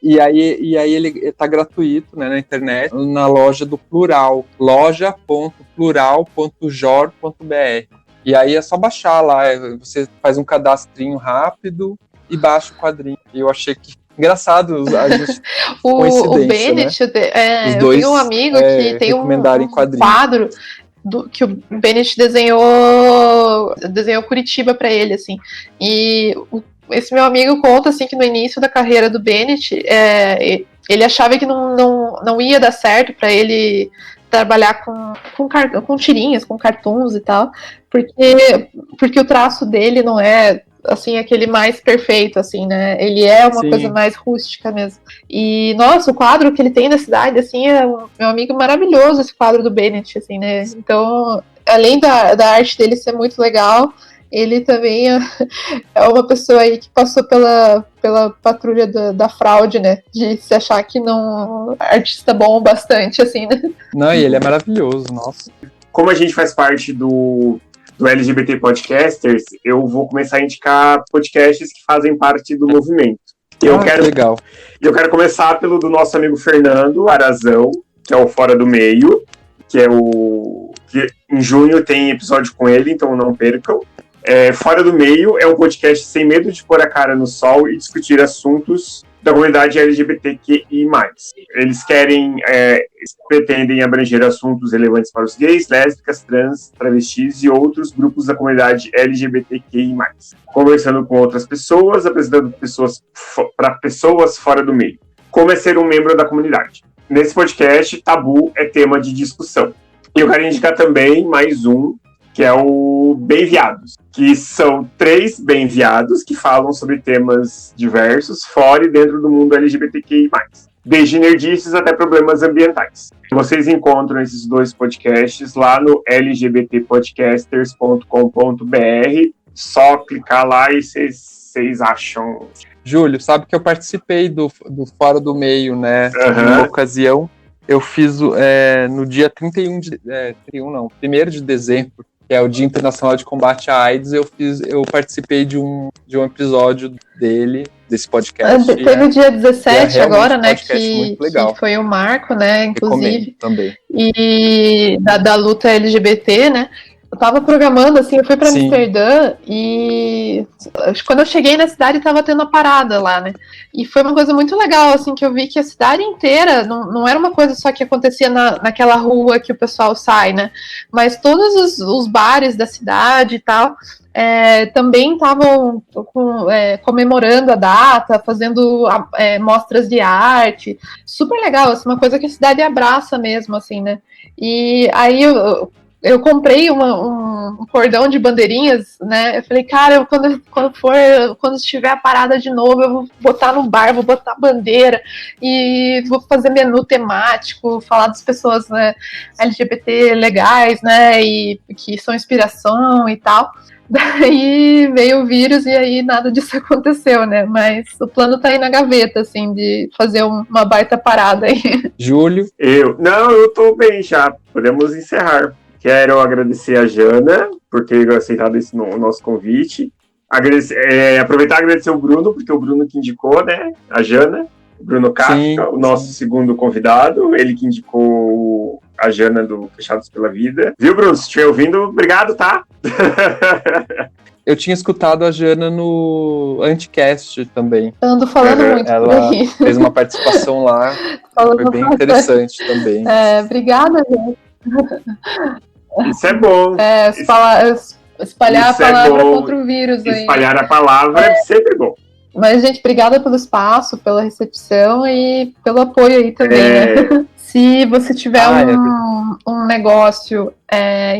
E aí ele tá gratuito, né, na internet, na loja do Plural, loja.plural.jor.br. E aí é só baixar lá, você faz um cadastrinho rápido e baixa o quadrinho. E eu achei que engraçado a gente o Bennett, né? Os eu dois tenho um amigo que tem um quadro que o Bennett desenhou Curitiba para ele, assim. E esse meu amigo conta, assim, que no início da carreira do Bennett, ele achava que não ia dar certo para ele trabalhar com tirinhas, com cartoons e tal, porque o traço dele não é, assim, aquele mais perfeito, assim, né? Ele é uma coisa mais rústica mesmo. E, nossa, o quadro que ele tem na cidade, assim, é meu amigo maravilhoso, esse quadro do Bennett, assim, né? Então, além da arte dele ser muito legal, ele também é uma pessoa aí que passou pela patrulha da fraude, né? De se achar que não artista bom bastante, assim, né? Não, e ele é maravilhoso, nossa. Como a gente faz parte do LGBT Podcasters, eu vou começar a indicar podcasts que fazem parte do movimento. Legal. Eu quero começar pelo do nosso amigo Fernando Arazão, que é o Fora do Meio, que em junho tem episódio com ele, então não percam. Fora do Meio é um podcast sem medo de pôr a cara no sol e discutir assuntos da comunidade LGBTQI+. Eles pretendem abranger assuntos relevantes para os gays, lésbicas, trans, travestis e outros grupos da comunidade LGBTQI+. Conversando com outras pessoas, apresentando para pessoas fora do meio. Como é ser um membro da comunidade. Nesse podcast, tabu é tema de discussão. E eu quero indicar também mais um, que é o Bem Viados, que são 3 bem viados que falam sobre temas diversos fora e dentro do mundo LGBTQI+, desde nerdices até problemas ambientais. Vocês encontram esses 2 podcasts lá no lgbtpodcasters.com.br, só clicar lá e vocês acham. Júlio, sabe que eu participei do Fora do Meio, né? Uhum. Numa ocasião, eu fiz no dia 1º de dezembro, que é o Dia Internacional de Combate à AIDS, eu participei de um episódio desse podcast. Teve o dia 17 agora, né, que foi o marco, né, inclusive. Recomendo também. E da luta LGBT, né, Eu tava programando, assim, eu fui pra Sim. Amsterdã e quando eu cheguei na cidade tava tendo a parada lá, né? E foi uma coisa muito legal, assim, que eu vi que a cidade inteira não era uma coisa só que acontecia naquela rua que o pessoal sai, né? Mas todos os bares da cidade e tal também estavam comemorando a data, fazendo mostras de arte. Super legal, assim, uma coisa que a cidade abraça mesmo, assim, né? E aí eu comprei um cordão de bandeirinhas, né? Eu falei, cara, quando estiver a parada de novo, eu vou botar no bar, vou botar bandeira e vou fazer menu temático, falar das pessoas, né, LGBT legais, né? E que são inspiração e tal. Daí veio o vírus e aí nada disso aconteceu, né? Mas o plano tá aí na gaveta, assim, de fazer uma baita parada aí. Júlio? Eu tô bem já. Podemos encerrar. Quero agradecer a Jana por ter aceitado o nosso convite. Aproveitar e agradecer o Bruno, porque o Bruno que indicou, né? A Jana, o Bruno Kafka, o nosso segundo convidado, ele que indicou a Jana do Fechados pela Vida. Viu, Bruno? Se estiver ouvindo, obrigado, tá? Eu tinha escutado a Jana no Anticast também. Ando falando muito por Ela aí. fez uma participação lá, foi bem interessante também. Obrigada, gente. Isso é bom. Espalhar a palavra contra o vírus aí. Espalhar a palavra é sempre bom. Mas, gente, obrigada pelo espaço, pela recepção e pelo apoio aí também, né? Se você tiver um negócio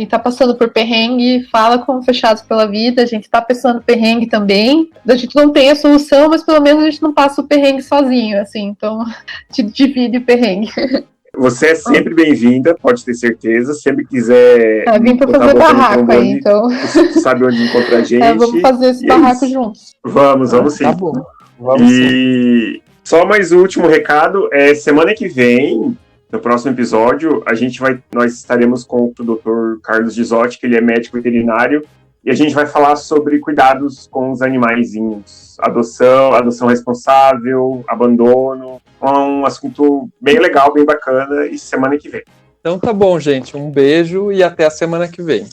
e tá passando por perrengue, fala com Fechados pela Vida. A gente tá passando perrengue também. A gente não tem a solução, mas pelo menos a gente não passa o perrengue sozinho, assim. Então, te divide o perrengue. Você é sempre bem-vinda, pode ter certeza. Sempre quiser. Vim pra fazer barraco aí, então. Você sabe onde encontrar a gente. Vamos fazer esse barraco juntos. Vamos sim. Tá bom. Vamos sim. Só mais um último recado. Semana que vem, no próximo episódio, nós estaremos com o Dr. Carlos Gisotti, que ele é médico veterinário, e a gente vai falar sobre cuidados com os animaizinhos. Adoção responsável, abandono. Um assunto bem legal, bem bacana, e semana que vem. Então tá bom, gente. Um beijo e até a semana que vem.